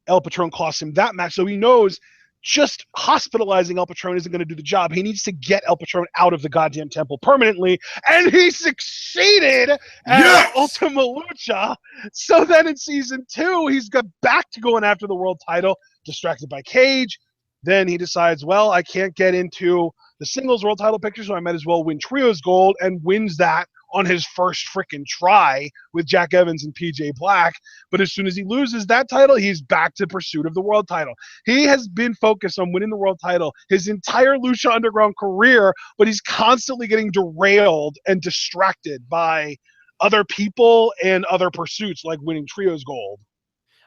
El Patron costs him that match, so he knows just hospitalizing El Patron isn't going to do the job. He needs to get El Patron out of the goddamn temple permanently, and he succeeded at Ultima Lucha. So then in season 2, he's got back to going after the world title, distracted by Cage. Then he decides, well, I can't get into the singles world title picture, so I might as well win Trios Gold, and wins that on his first freaking try with Jack Evans and PJ Black. But as soon as he loses that title, he's back to pursuit of the world title. He has been focused on winning the world title his entire Lucha Underground career, but he's constantly getting derailed and distracted by other people and other pursuits, like winning Trios Gold.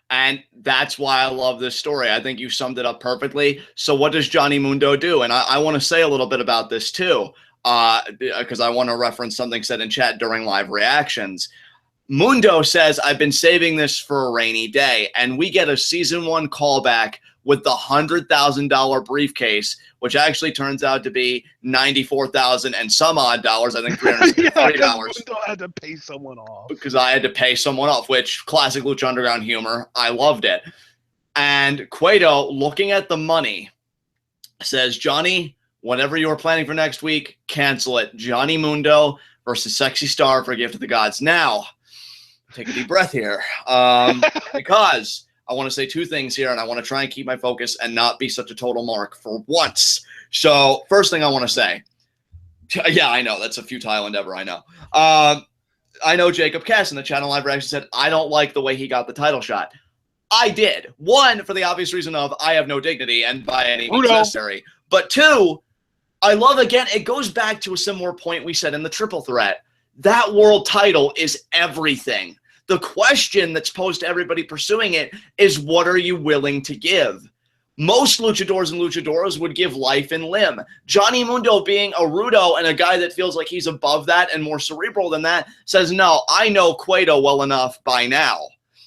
And that's why I love this story. I think you summed it up perfectly. So what does Johnny Mundo do? And I want to say a little bit about this too, because I want to reference something said in chat during live reactions. Mundo says, I've been saving this for a rainy day. And we get a season 1 callback with the $100,000 briefcase, which actually turns out to be $94,000 and some odd dollars. I think $303. Mundo had to pay someone off. Because I had to pay someone off, which classic Lucha Underground humor. I loved it. And Cueto, looking at the money, says, Johnny, whatever you were planning for next week, cancel it. Johnny Mundo versus Sexy Star for Gift of the Gods. Now, take a deep breath here. Because I want to say two things here, and I want to try and keep my focus and not be such a total mark for once. So, first thing I want to say, yeah, I know, that's a futile endeavor, I know. I know Jacob Cass in the channel live reaction said, I don't like the way he got the title shot. I did. One, for the obvious reason of I have no dignity and by any means necessary. But two, I love, again, it goes back to a similar point we said in the triple threat. That world title is everything. The question that's posed to everybody pursuing it is, what are you willing to give? Most luchadors and luchadoras would give life and limb. Johnny Mundo, being a rudo and a guy that feels like he's above that and more cerebral than that, says, no, I know Cueto well enough by now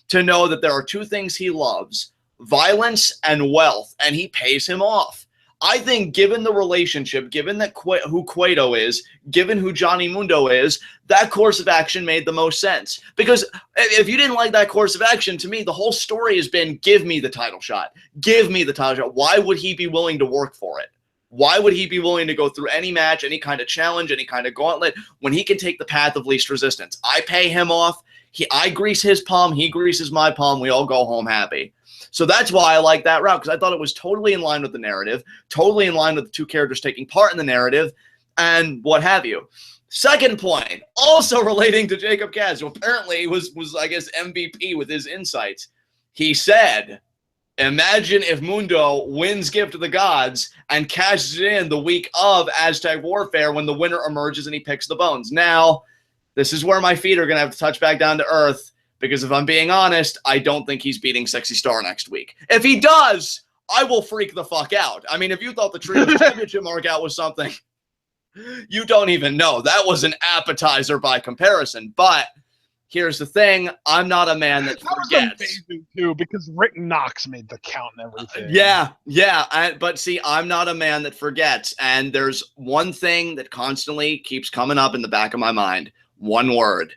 to know that there are two things he loves, violence and wealth, and he pays him off. I think given the relationship, given that who Cueto is, given who Johnny Mundo is, that course of action made the most sense. Because if you didn't like that course of action, to me, the whole story has been, give me the title shot. Give me the title shot. Why would he be willing to work for it? Why would he be willing to go through any match, any kind of challenge, any kind of gauntlet, when he can take the path of least resistance? I pay him off. I grease his palm. He greases my palm. We all go home happy. So that's why I like that route, because I thought it was totally in line with the narrative, totally in line with the two characters taking part in the narrative, and what have you. Second point, also relating to Jacob Cass, who apparently was I guess, MVP with his insights. He said, imagine if Mundo wins Gift of the Gods and cashes it in the week of Aztec Warfare when the winner emerges and he picks the bones. Now, this is where my feet are going to have to touch back down to earth. Because if I'm being honest, I don't think he's beating Sexy Star next week. If he does, I will freak the fuck out. I mean, if you thought the Trio Championship markout was something, you don't even know. That was an appetizer by comparison. But here's the thing. I'm not a man that forgets. That was amazing, too, because Rick Knox made the count and everything. Yeah. But see, I'm not a man that forgets. And there's one thing that constantly keeps coming up in the back of my mind. One word.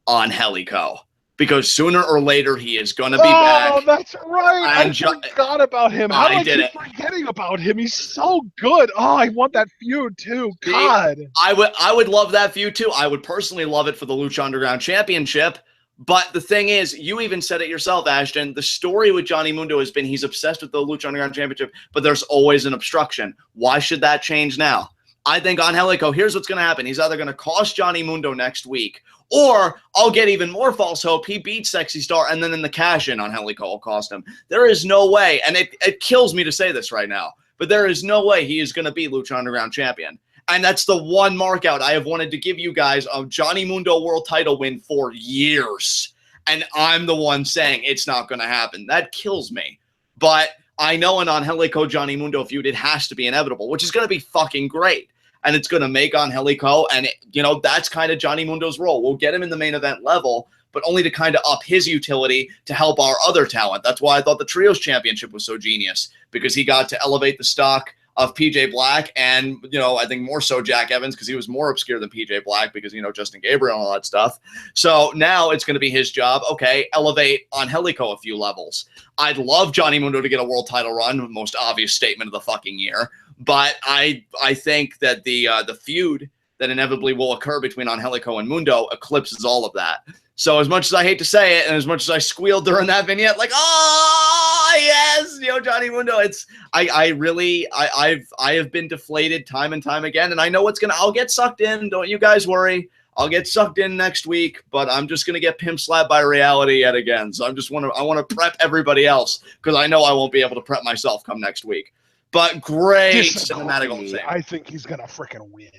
Angelico. Because sooner or later he is going to be back. Oh, that's right. I forgot about him. How did I keep forgetting about him? He's so good. Oh, I want that feud too. God. I would love that feud too. I would personally love it for the Lucha Underground Championship. But the thing is, you even said it yourself, Ashton. The story with Johnny Mundo has been he's obsessed with the Lucha Underground Championship, but there's always an obstruction. Why should that change now? I think Angelico, here's what's going to happen. He's either going to cost Johnny Mundo next week, or I'll get even more false hope. He beats Sexy Star, and then in the cash-in, Angelico will cost him. There is no way, and it kills me to say this right now, but there is no way he is going to be Lucha Underground champion. And that's the one mark out I have wanted to give you guys of Johnny Mundo world title win for years. And I'm the one saying it's not going to happen. That kills me. But I know an Angelico Johnny Mundo feud, it has to be inevitable, which is going to be fucking great. And it's going to make Angelico, and that's kind of Johnny Mundo's role. We'll get him in the main event level, but only to kind of up his utility to help our other talent. That's why I thought the Trios Championship was so genius, because he got to elevate the stock of PJ Black and, I think more so Jack Evans, because he was more obscure than PJ Black because, Justin Gabriel and all that stuff. So now it's going to be his job. Okay, elevate Angelico a few levels. I'd love Johnny Mundo to get a world title run, most obvious statement of the fucking year. But I think that the feud that inevitably will occur between Angelico and Mundo eclipses all of that. So as much as I hate to say it, and as much as I squealed during that vignette, like, oh yes, Johnny Mundo, I have been deflated time and time again, and I know I'll get sucked in. Don't you guys worry. I'll get sucked in next week, but I'm just gonna get pimp slapped by reality yet again. So I want to prep everybody else, because I know I won't be able to prep myself come next week. But great cinematic on the same. I think he's gonna freaking win.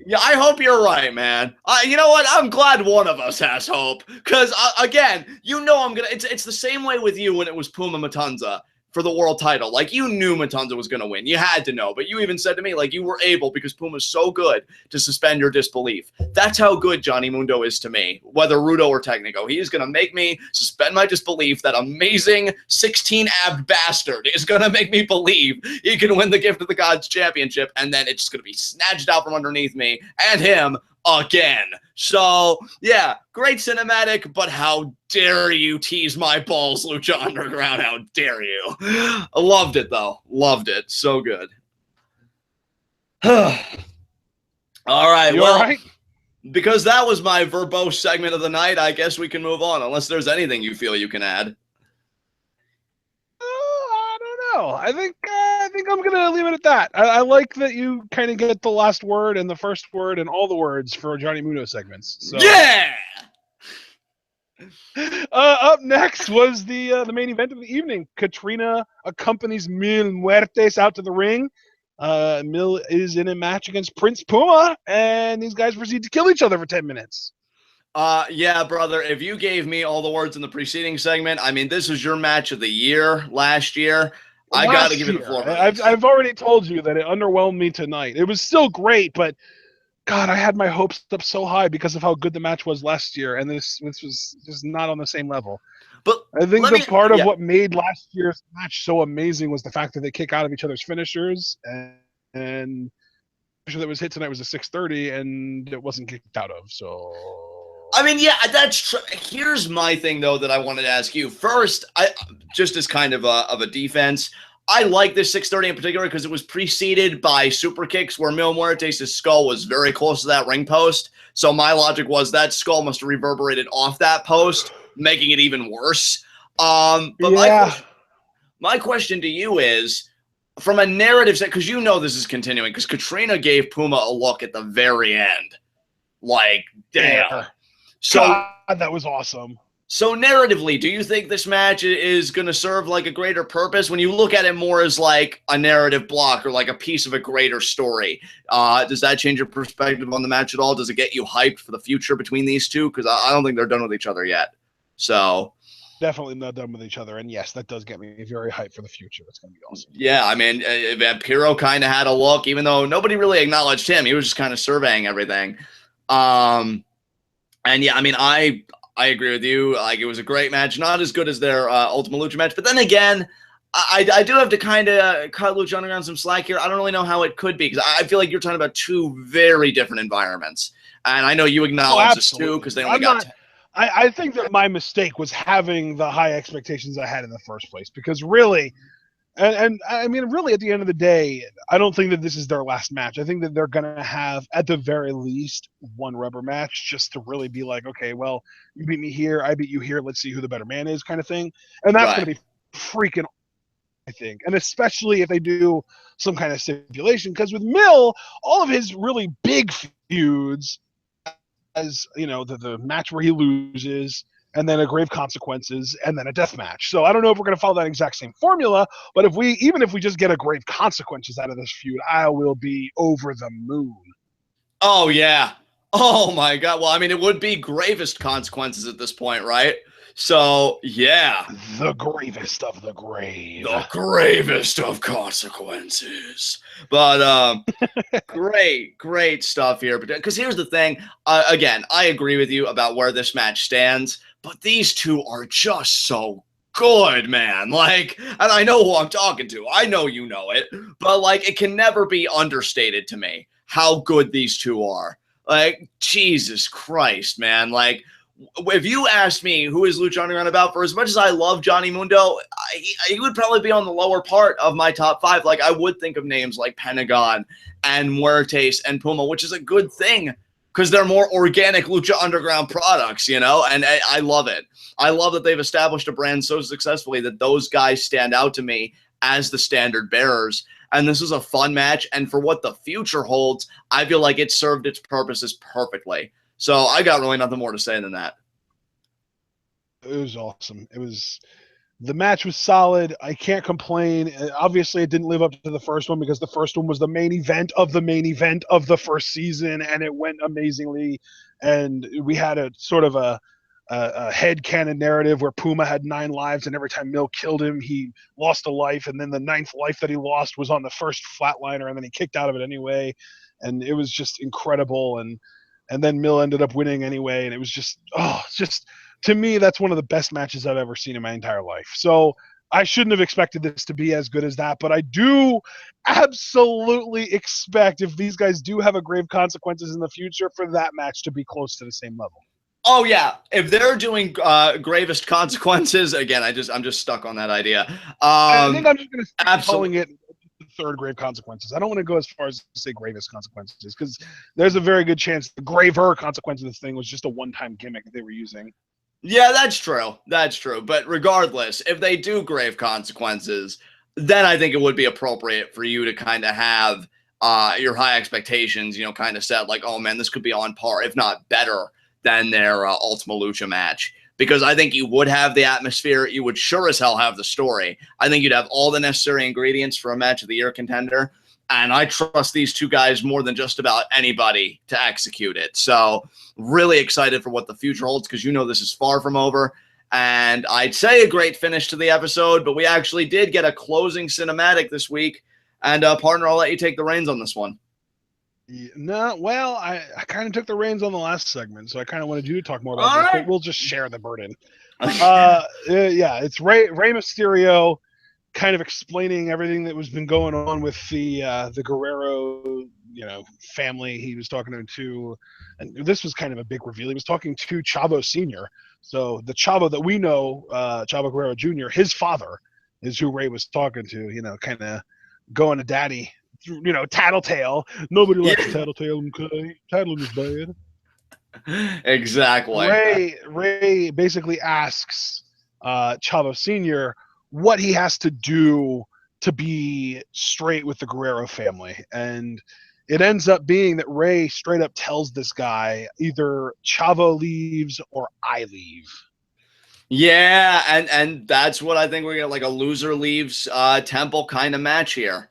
Yeah, I hope you're right, man. You know what? I'm glad one of us has hope, because again, I'm gonna. It's the same way with you when it was Puma Matanza. for the world title. Like, you knew Matanza was going to win. You had to know. But you even said to me, like, you were able, because Puma's so good, to suspend your disbelief. That's how good Johnny Mundo is to me, whether Rudo or Technico. He is going to make me suspend my disbelief. That amazing 16-abbed bastard is going to make me believe he can win the Gift of the Gods championship, and then it's going to be snatched out from underneath me and him again. So, yeah, great cinematic, but how dare you tease my balls, Lucha Underground? How dare you? I loved it, though. Loved it. So good. All right. You well, all right? Because that was my verbose segment of the night, I guess we can move on, unless there's anything you feel you can add. I don't know. I think I'm gonna leave it at that. I like that you kind of get the last word and the first word and all the words for Johnny Mundo segments. So. Yeah. Up next was the main event of the evening. Katrina accompanies Mil Muertes out to the ring. Mil is in a match against Prince Puma, and these guys proceed to kill each other for 10 minutes. Yeah, brother, if you gave me all the words in the preceding segment, I mean, this was your match of the year last year. I got to give it the floor. I've already told you that it underwhelmed me tonight. It was still great, but God, I had my hopes up so high because of how good the match was last year, and this was just not on the same level. But I think part of what made last year's match so amazing was the fact that they kick out of each other's finishers, and the finisher that was hit tonight was a 630, and it wasn't kicked out of. So, I mean, yeah, that's true. Here's my thing, though, that I wanted to ask you. First, just as kind of a defense, I like this 630 in particular because it was preceded by super kicks where Mil Muertes' skull was very close to that ring post. So my logic was that skull must have reverberated off that post, making it even worse. But yeah. my question to you is, from a narrative set, because you know this is continuing, because Katrina gave Puma a look at the very end. Like, damn. Yeah. So God, that was awesome. So narratively, do you think this match is going to serve like a greater purpose when you look at it more as like a narrative block or like a piece of a greater story? Does that change your perspective on the match at all? Does it get you hyped for the future between these two? Because I don't think they're done with each other yet. So definitely not done with each other. And yes, that does get me very hyped for the future. It's going to be awesome. Yeah, I mean, Vampiro kind of had a look, even though nobody really acknowledged him. He was just kind of surveying everything. And yeah, I mean, I agree with you. Like, it was a great match, not as good as their Ultima Lucha match. But then again, I do have to kind of cut Lucha Underground some slack here. I don't really know how it could be because I feel like you're talking about two very different environments. And I know you acknowledge this too because they only got. I think that my mistake was having the high expectations I had in the first place because really. And I mean, really, at the end of the day, I don't think that this is their last match. I think that they're going to have, at the very least, one rubber match just to really be like, okay, well, you beat me here, I beat you here, let's see who the better man is kind of thing. And that's going to be freaking, I think. And especially if they do some kind of stipulation. Because with Mil, all of his really big feuds, as, you know, the match where he loses, and then a grave consequences, and then a death match. So I don't know if we're going to follow that exact same formula, but even if we just get a grave consequences out of this feud, I will be over the moon. Oh, yeah. Oh, my God. Well, I mean, it would be gravest consequences at this point, right? So, yeah. The gravest of the grave. The gravest of consequences. But great stuff here. Because here's the thing. Again, I agree with you about where this match stands. But these two are just so good, man. Like, and I know who I'm talking to. I know you know it. But, like, it can never be understated to me how good these two are. Like, Jesus Christ, man. Like, if you asked me who is Lucha Underground about, for as much as I love Johnny Mundo, he would probably be on the lower part of my top five. Like, I would think of names like Pentagon and Muertes and Puma, which is a good thing. Because they're more organic Lucha Underground products, you know? And I love it. I love that they've established a brand so successfully that those guys stand out to me as the standard bearers. And this was a fun match. And for what the future holds, I feel like it served its purposes perfectly. So I got really nothing more to say than that. It was awesome. The match was solid. I can't complain. Obviously, it didn't live up to the first one because the first one was the main event of the first season, and it went amazingly. And we had a sort of a a headcanon narrative where Puma had 9 lives, and every time Mill killed him, he lost a life, and then the 9th life that he lost was on the first flatliner, and then he kicked out of it anyway, and it was just incredible, and then Mill ended up winning anyway, and it was just to me, that's one of the best matches I've ever seen in my entire life. So I shouldn't have expected this to be as good as that, but I do absolutely expect, if these guys do have a grave consequences in the future, for that match to be close to the same level. Oh yeah, if they're doing gravest consequences, again, I'm just stuck on that idea. I think I'm just going to start absolutely. calling it the third grave consequences. I don't want to go as far as to say gravest consequences, because there's a very good chance the graver consequence of this thing was just a one-time gimmick that they were using. Yeah, that's true. That's true. But regardless, if they do grave consequences, then I think it would be appropriate for you to kind of have your high expectations, you know, kind of set like, oh man, this could be on par, if not better than their Ultima Lucha match. Because I think you would have the atmosphere. You would sure as hell have the story. I think you'd have all the necessary ingredients for a match of the year contender. And I trust these two guys more than just about anybody to execute it. So really excited for what the future holds, because you know this is far from over. And I'd say a great finish to the episode, but we actually did get a closing cinematic this week. And partner, I'll let you take the reins on this one. No, well, I kind of took the reins on the last segment, so I kind of wanted you to talk more about this, but we'll just share the burden. Yeah, it's Rey Mysterio kind of explaining everything that was been going on with the Guerrero, family. He was talking to, and this was kind of a big reveal. He was talking to Chavo Sr. So the Chavo that we know, Chavo Guerrero Jr., his father is who Rey was talking to, kind of going to daddy, tattletale. Nobody likes tattletale, okay? Tattling is bad. Exactly. Rey basically asks Chavo Sr. what he has to do to be straight with the Guerrero family. And it ends up being that Rey straight up tells this guy either Chavo leaves or I leave. Yeah, and that's what I think we're gonna, like, a loser leaves temple kind of match here.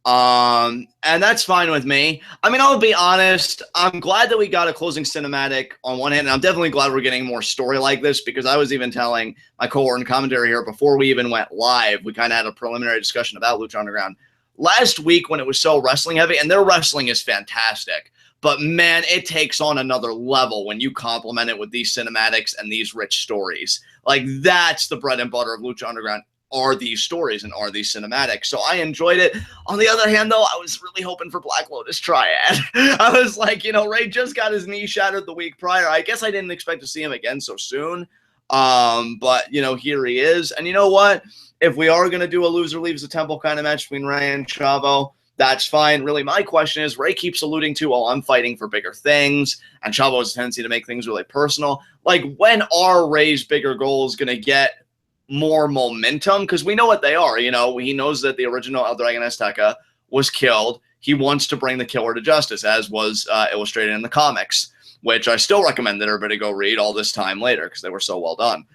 And that's fine with me. I mean, I'll be honest, I'm glad that we got a closing cinematic on one hand, and I'm definitely glad we're getting more story like this, because I was even telling my cohort in commentary here before we even went live, we kind of had a preliminary discussion about Lucha Underground last week when it was so wrestling heavy, and their wrestling is fantastic. But man, it takes on another level when you complement it with these cinematics and these rich stories. Like, that's the bread and butter of Lucha Underground, are these stories and are these cinematics. So I enjoyed it. On the other hand, though, I was really hoping for Black Lotus Triad. I was like, Rey just got his knee shattered the week prior. I guess I didn't expect to see him again so soon. But, here he is. And you know what? If we are going to do a loser leaves the temple kind of match between Rey and Chavo, that's fine. Really, my question is, Rey keeps alluding to, oh, I'm fighting for bigger things, and Chavo has a tendency to make things really personal. Like, when are Rey's bigger goals going to get more momentum? Because we know what they are. He knows that the original El Dragon Azteca was killed. He wants to bring the killer to justice, as was illustrated in the comics, which I still recommend that everybody go read all this time later, because they were so well done.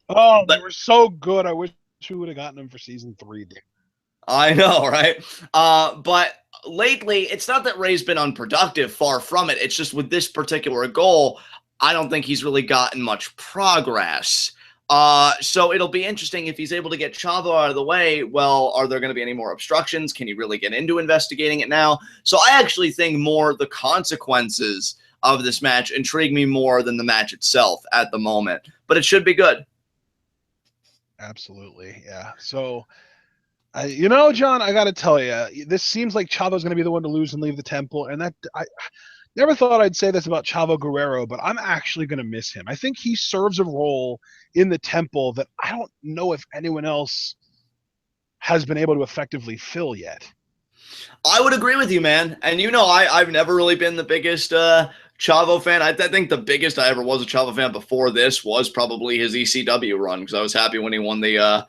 They were so good. I wish we would have gotten them for season 3. I know, right? But lately, it's not that Rey's been unproductive, far from it. It's just with this particular goal, I don't think he's really gotten much progress. So it'll be interesting if he's able to get Chavo out of the way. Well, are there going to be any more obstructions? Can he really get into investigating it now? So I actually think more the consequences of this match intrigue me more than the match itself at the moment. But it should be good. Absolutely, yeah. So, John, I got to tell you, this seems like Chavo's going to be the one to lose and leave the temple. And that I never thought I'd say this about Chavo Guerrero, but I'm actually going to miss him. I think he serves a role in the temple that I don't know if anyone else has been able to effectively fill yet. I would agree with you, man. And I've never really been the biggest Chavo fan. I think the biggest I ever was a Chavo fan before this was probably his ECW run, because I was happy when he won the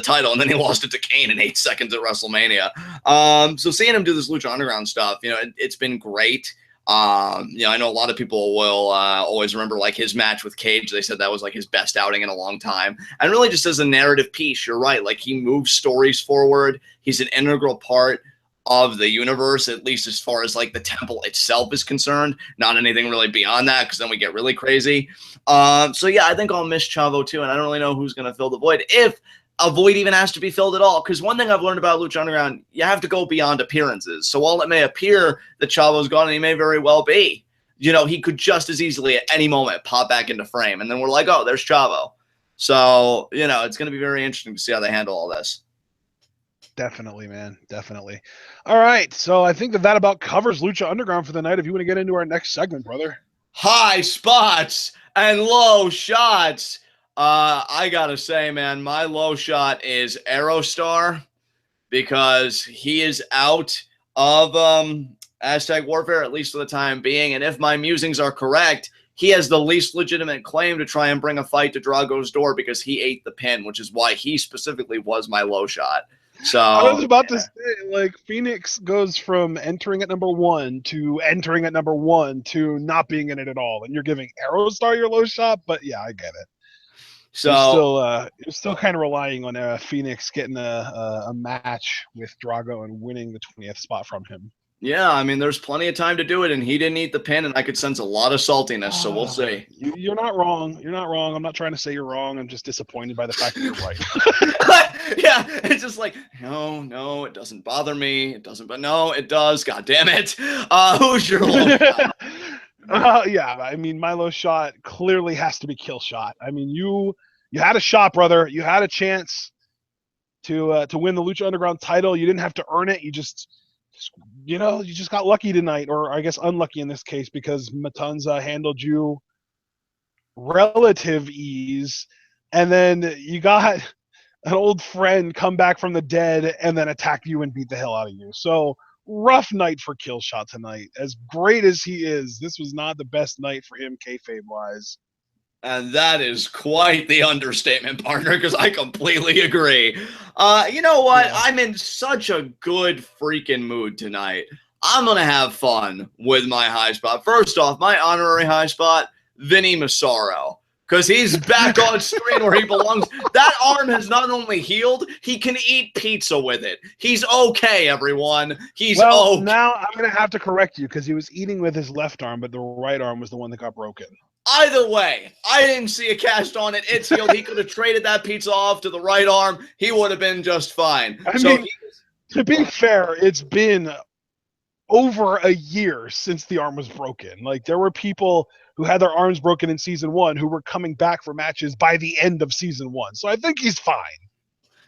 title, and then he lost it to Kane in 8 seconds at WrestleMania. So seeing him do this Lucha Underground stuff, it's been great. I know a lot of people will always remember, like, his match with Cage. They said that was like his best outing in a long time. And really, just as a narrative piece, you're right. Like, he moves stories forward. He's an integral part of the universe, at least as far as like the temple itself is concerned. Not anything really beyond that, because then we get really crazy. So yeah, I think I'll miss Chavo too, and I don't really know who's going to fill the void, if a void even has to be filled at all. Because one thing I've learned about Lucha Underground, you have to go beyond appearances. So while it may appear that Chavo's gone, and he may very well be, you know, he could just as easily at any moment pop back into frame, and then we're like, oh, there's Chavo. So, you know, it's going to be very interesting to see how they handle all this. Definitely, man. Definitely. All right. So I think that about covers Lucha Underground for the night. If you want to get into our next segment, brother. High spots and low shots. I got to say, man, my low shot is Aerostar, because he is out of Aztec Warfare, at least for the time being. And if my musings are correct, he has the least legitimate claim to try and bring a fight to Drago's door, because he ate the pin, which is why he specifically was my low shot. So I was about to say, like, Fenix goes from entering at number 1 to entering at number 1 to not being in it at all, and you're giving Aerostar your low shot. But yeah, I get it. So you're still kind of relying on Fenix getting a match with Drago and winning the 20th spot from him. Yeah, I mean, there's plenty of time to do it, and he didn't eat the pin, and I could sense a lot of saltiness, so we'll see. You're not wrong. You're not wrong. I'm not trying to say you're wrong. I'm just disappointed by the fact that you're right. Yeah, it's just like, no, it doesn't bother me. It doesn't, but no, it does. God damn it. Who's your low shot? Yeah, I mean, my low shot clearly has to be Killshot. I mean, you had a shot, brother. You had a chance to win the Lucha Underground title. You didn't have to earn it. You just got lucky tonight, or I guess unlucky in this case, because Matanza handled you relative ease, and then you got an old friend come back from the dead and then attack you and beat the hell out of you. So rough night for Killshot tonight. As great as he is, this was not the best night for him kayfabe wise. And that is quite the understatement, partner, because I completely agree. You know what? Yeah. I'm in such a good freaking mood tonight. I'm going to have fun with my high spot. First off, my honorary high spot, Vinnie Massaro, because he's back on screen where he belongs. That arm has not only healed, he can eat pizza with it. He's okay, everyone. He's okay. Now I'm going to have to correct you, because he was eating with his left arm, but the right arm was the one that got broken. Either way, I didn't see a cast on it. It's healed. He could have traded that pizza off to the right arm. He would have been just fine. I mean, to be fair, it's been over a year since the arm was broken. Like, there were people who had their arms broken in season 1 who were coming back for matches by the end of season 1. So I think he's fine.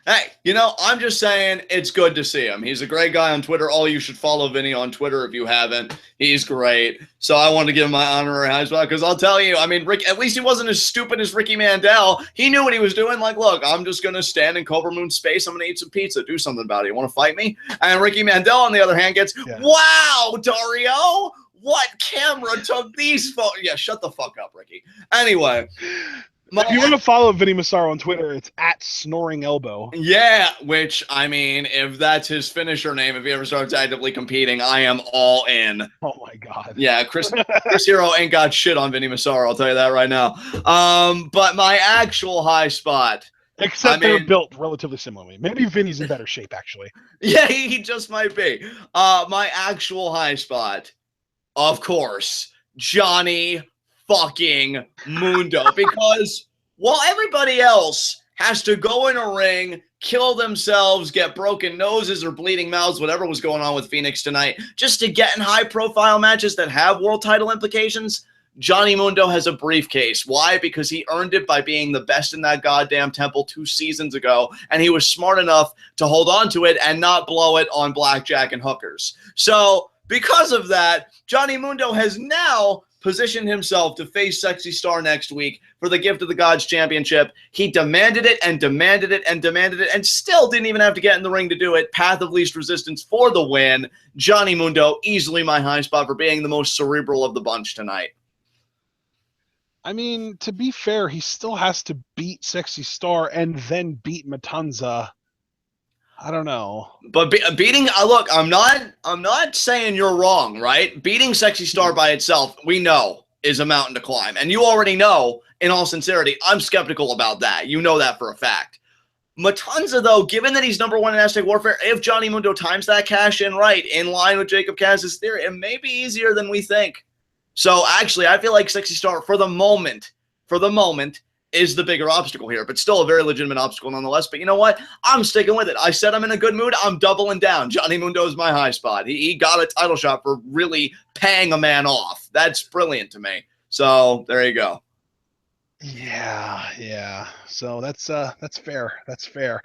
Hey, you know, I'm just saying it's good to see him. He's a great guy on Twitter. All you should follow Vinny on Twitter if you haven't. He's great. So I wanted to give him my honorary high spot, because I'll tell you, I mean, Rick, at least he wasn't as stupid as Ricky Mandel. He knew what he was doing. Like, look, I'm just going to stand in Kobra Moon's space. I'm going to eat some pizza. Do something about it. You want to fight me? And Ricky Mandel, on the other hand, gets, wow, Dario, what camera took these photos? Yeah, shut the fuck up, Ricky. Anyway. If you want to follow Vinnie Massaro on Twitter, it's @SnoringElbow. Yeah, which, I mean, if that's his finisher name, if he ever starts actively competing, I am all in. Oh, my God. Yeah, Chris Hero ain't got shit on Vinnie Massaro, I'll tell you that right now. But my actual high spot... Except they're built relatively similarly. Maybe Vinny's in better shape, actually. Yeah, he just might be. My actual high spot, of course, Johnny fucking Mundo, because while everybody else has to go in a ring, kill themselves, get broken noses or bleeding mouths, whatever was going on with Fenix tonight, just to get in high-profile matches that have world title implications, Johnny Mundo has a briefcase. Why? Because he earned it by being the best in that goddamn temple 2 seasons ago, and he was smart enough to hold on to it and not blow it on blackjack and hookers. So, because of that, Johnny Mundo has now positioned himself to face Sexy Star next week for the Gift of the Gods Championship. He demanded it and demanded it and demanded it, and still didn't even have to get in the ring to do it. Path of least resistance for the win. Johnny Mundo, easily my high spot for being the most cerebral of the bunch tonight. I mean, to be fair, he still has to beat Sexy Star and then beat Matanza. I don't know. But beating, look, I'm not saying you're wrong, right? Beating Sexy Star by itself, we know, is a mountain to climb. And you already know, in all sincerity, I'm skeptical about that. You know that for a fact. Matanza, though, given that he's #1 in Aztec Warfare, if Johnny Mundo times that cash in right, in line with Jacob Cass's theory, it may be easier than we think. So, actually, I feel like Sexy Star, for the moment, is the bigger obstacle here, but still a very legitimate obstacle nonetheless. But you know what? I'm sticking with it. I said I'm in a good mood. I'm doubling down. Johnny Mundo is my high spot. He got a title shot for really paying a man off. That's brilliant to me. So, there you go. Yeah. So that's fair. That's fair.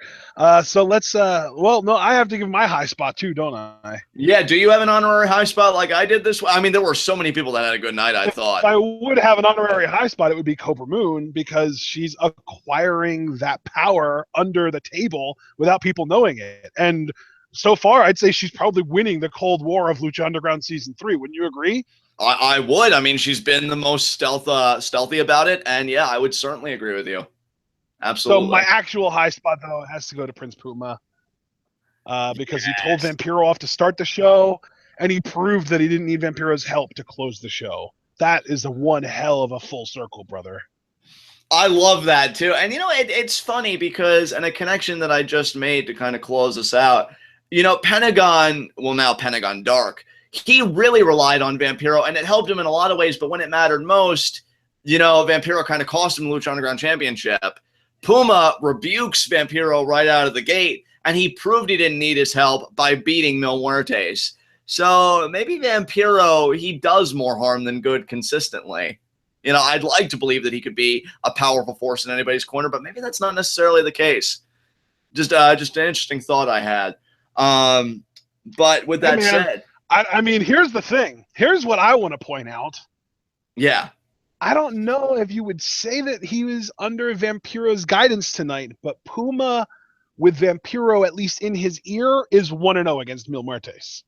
So let's well, no, I have to give my high spot too, don't I? Yeah, do you have an honorary high spot like I did this? I mean, there were so many people that had a good night, I thought. If I would have an honorary high spot, it would be Kobra Moon, because she's acquiring that power under the table without people knowing it. And so far, I'd say she's probably winning the Cold War of Lucha Underground Season 3. Wouldn't you agree? I would. I mean, she's been the most stealthy about it, and yeah, I would certainly agree with you. Absolutely. So my actual high spot, though, has to go to Prince Puma, because he told Vampiro off to start the show, and he proved that he didn't need Vampiro's help to close the show. That is the one hell of a full circle, brother. I love that, too. And, you know, it's funny because, and a connection that I just made to kind of close us out, you know, Pentagon, well, now Pentagon Dark, he really relied on Vampiro, and it helped him in a lot of ways, but when it mattered most, you know, Vampiro kind of cost him the Lucha Underground Championship. Puma rebukes Vampiro right out of the gate, and he proved he didn't need his help by beating Muertes. So maybe Vampiro, he does more harm than good consistently. You know, I'd like to believe that he could be a powerful force in anybody's corner, but maybe that's not necessarily the case. Just an interesting thought I had. But with that said, I mean, here's the thing. Here's what I want to point out. Yeah. I don't know if you would say that he was under Vampiro's guidance tonight, but Puma, with Vampiro at least in his ear, is 1-0 against Mil Muertes.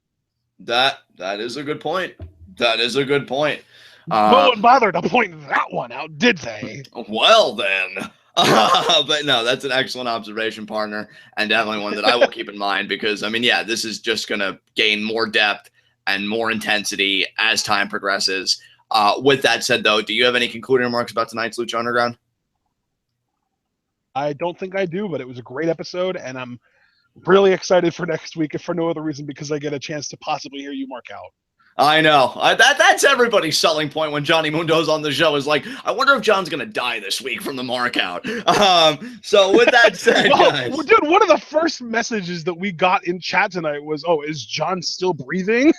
That is a good point. That is a good point. No one bothered to point that one out, did they? Well, then. But no, that's an excellent observation, partner, and definitely one that I will keep in mind because, I mean, yeah, this is just going to gain more depth and more intensity as time progresses. With that said, though, do you have any concluding remarks about tonight's Lucha Underground? I don't think I do, but it was a great episode, and I'm really excited for next week, if for no other reason because I get a chance to possibly hear you mark out. I know. That's everybody's selling point when Johnny Mundo's on the show is like, I wonder if John's going to die this week from the mark out. So with that said, guys. Well, dude, one of the first messages that we got in chat tonight was, oh, is John still breathing?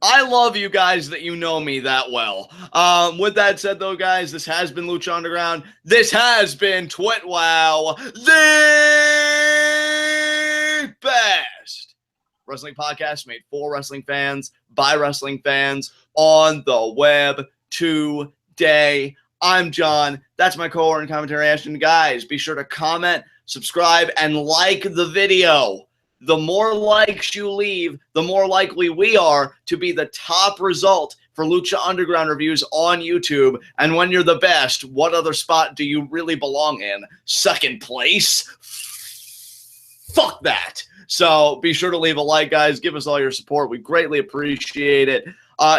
I love you guys that you know me that well. With that said, though, guys, this has been Lucha Underground. This has been TWitWoW, the best wrestling podcast made for wrestling fans, by wrestling fans, on the web today. I'm John. That's my cohort and commentary, Ashton. Guys, be sure to comment, subscribe, and like the video. The more likes you leave, the more likely we are to be the top result for Lucha Underground reviews on YouTube. And when you're the best, what other spot do you really belong in? Second place? Fuck that. So be sure to leave a like, guys. Give us all your support. We greatly appreciate it.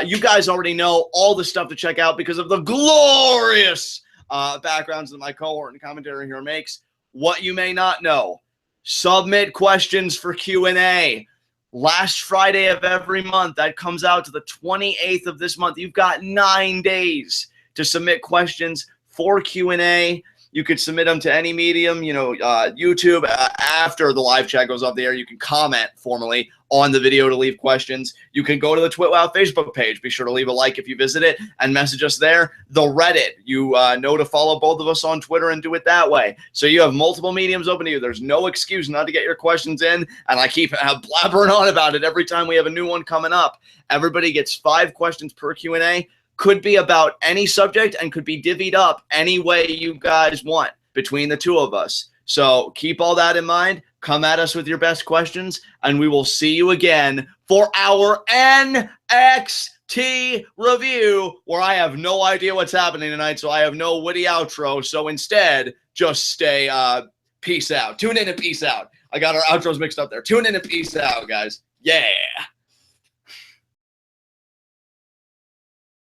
You guys already know all the stuff to check out because of the glorious backgrounds that my cohort and commentary here makes. What you may not know. Submit questions for Q&A. Last Friday of every month. That comes out to the 28th of this month. You've got 9 days to submit questions for Q&A. You could submit them to any medium, you know, YouTube. After the live chat goes off the air, you can comment formally on the video to leave questions. You can go to the TWitWoW Facebook page. Be sure to leave a like if you visit it and message us there. The Reddit, you know to follow both of us on Twitter and do it that way. So you have multiple mediums open to you. There's no excuse not to get your questions in, and I keep blabbering on about it every time we have a new one coming up. Everybody gets 5 questions per Q&A. Could be about any subject and could be divvied up any way you guys want between the two of us. So keep all that in mind. Come at us with your best questions, and we will see you again for our NXT review, where I have no idea what's happening tonight, so I have no witty outro. So instead, just stay peace out. Tune in and peace out. I got our outros mixed up there. Tune in and peace out, guys. Yeah.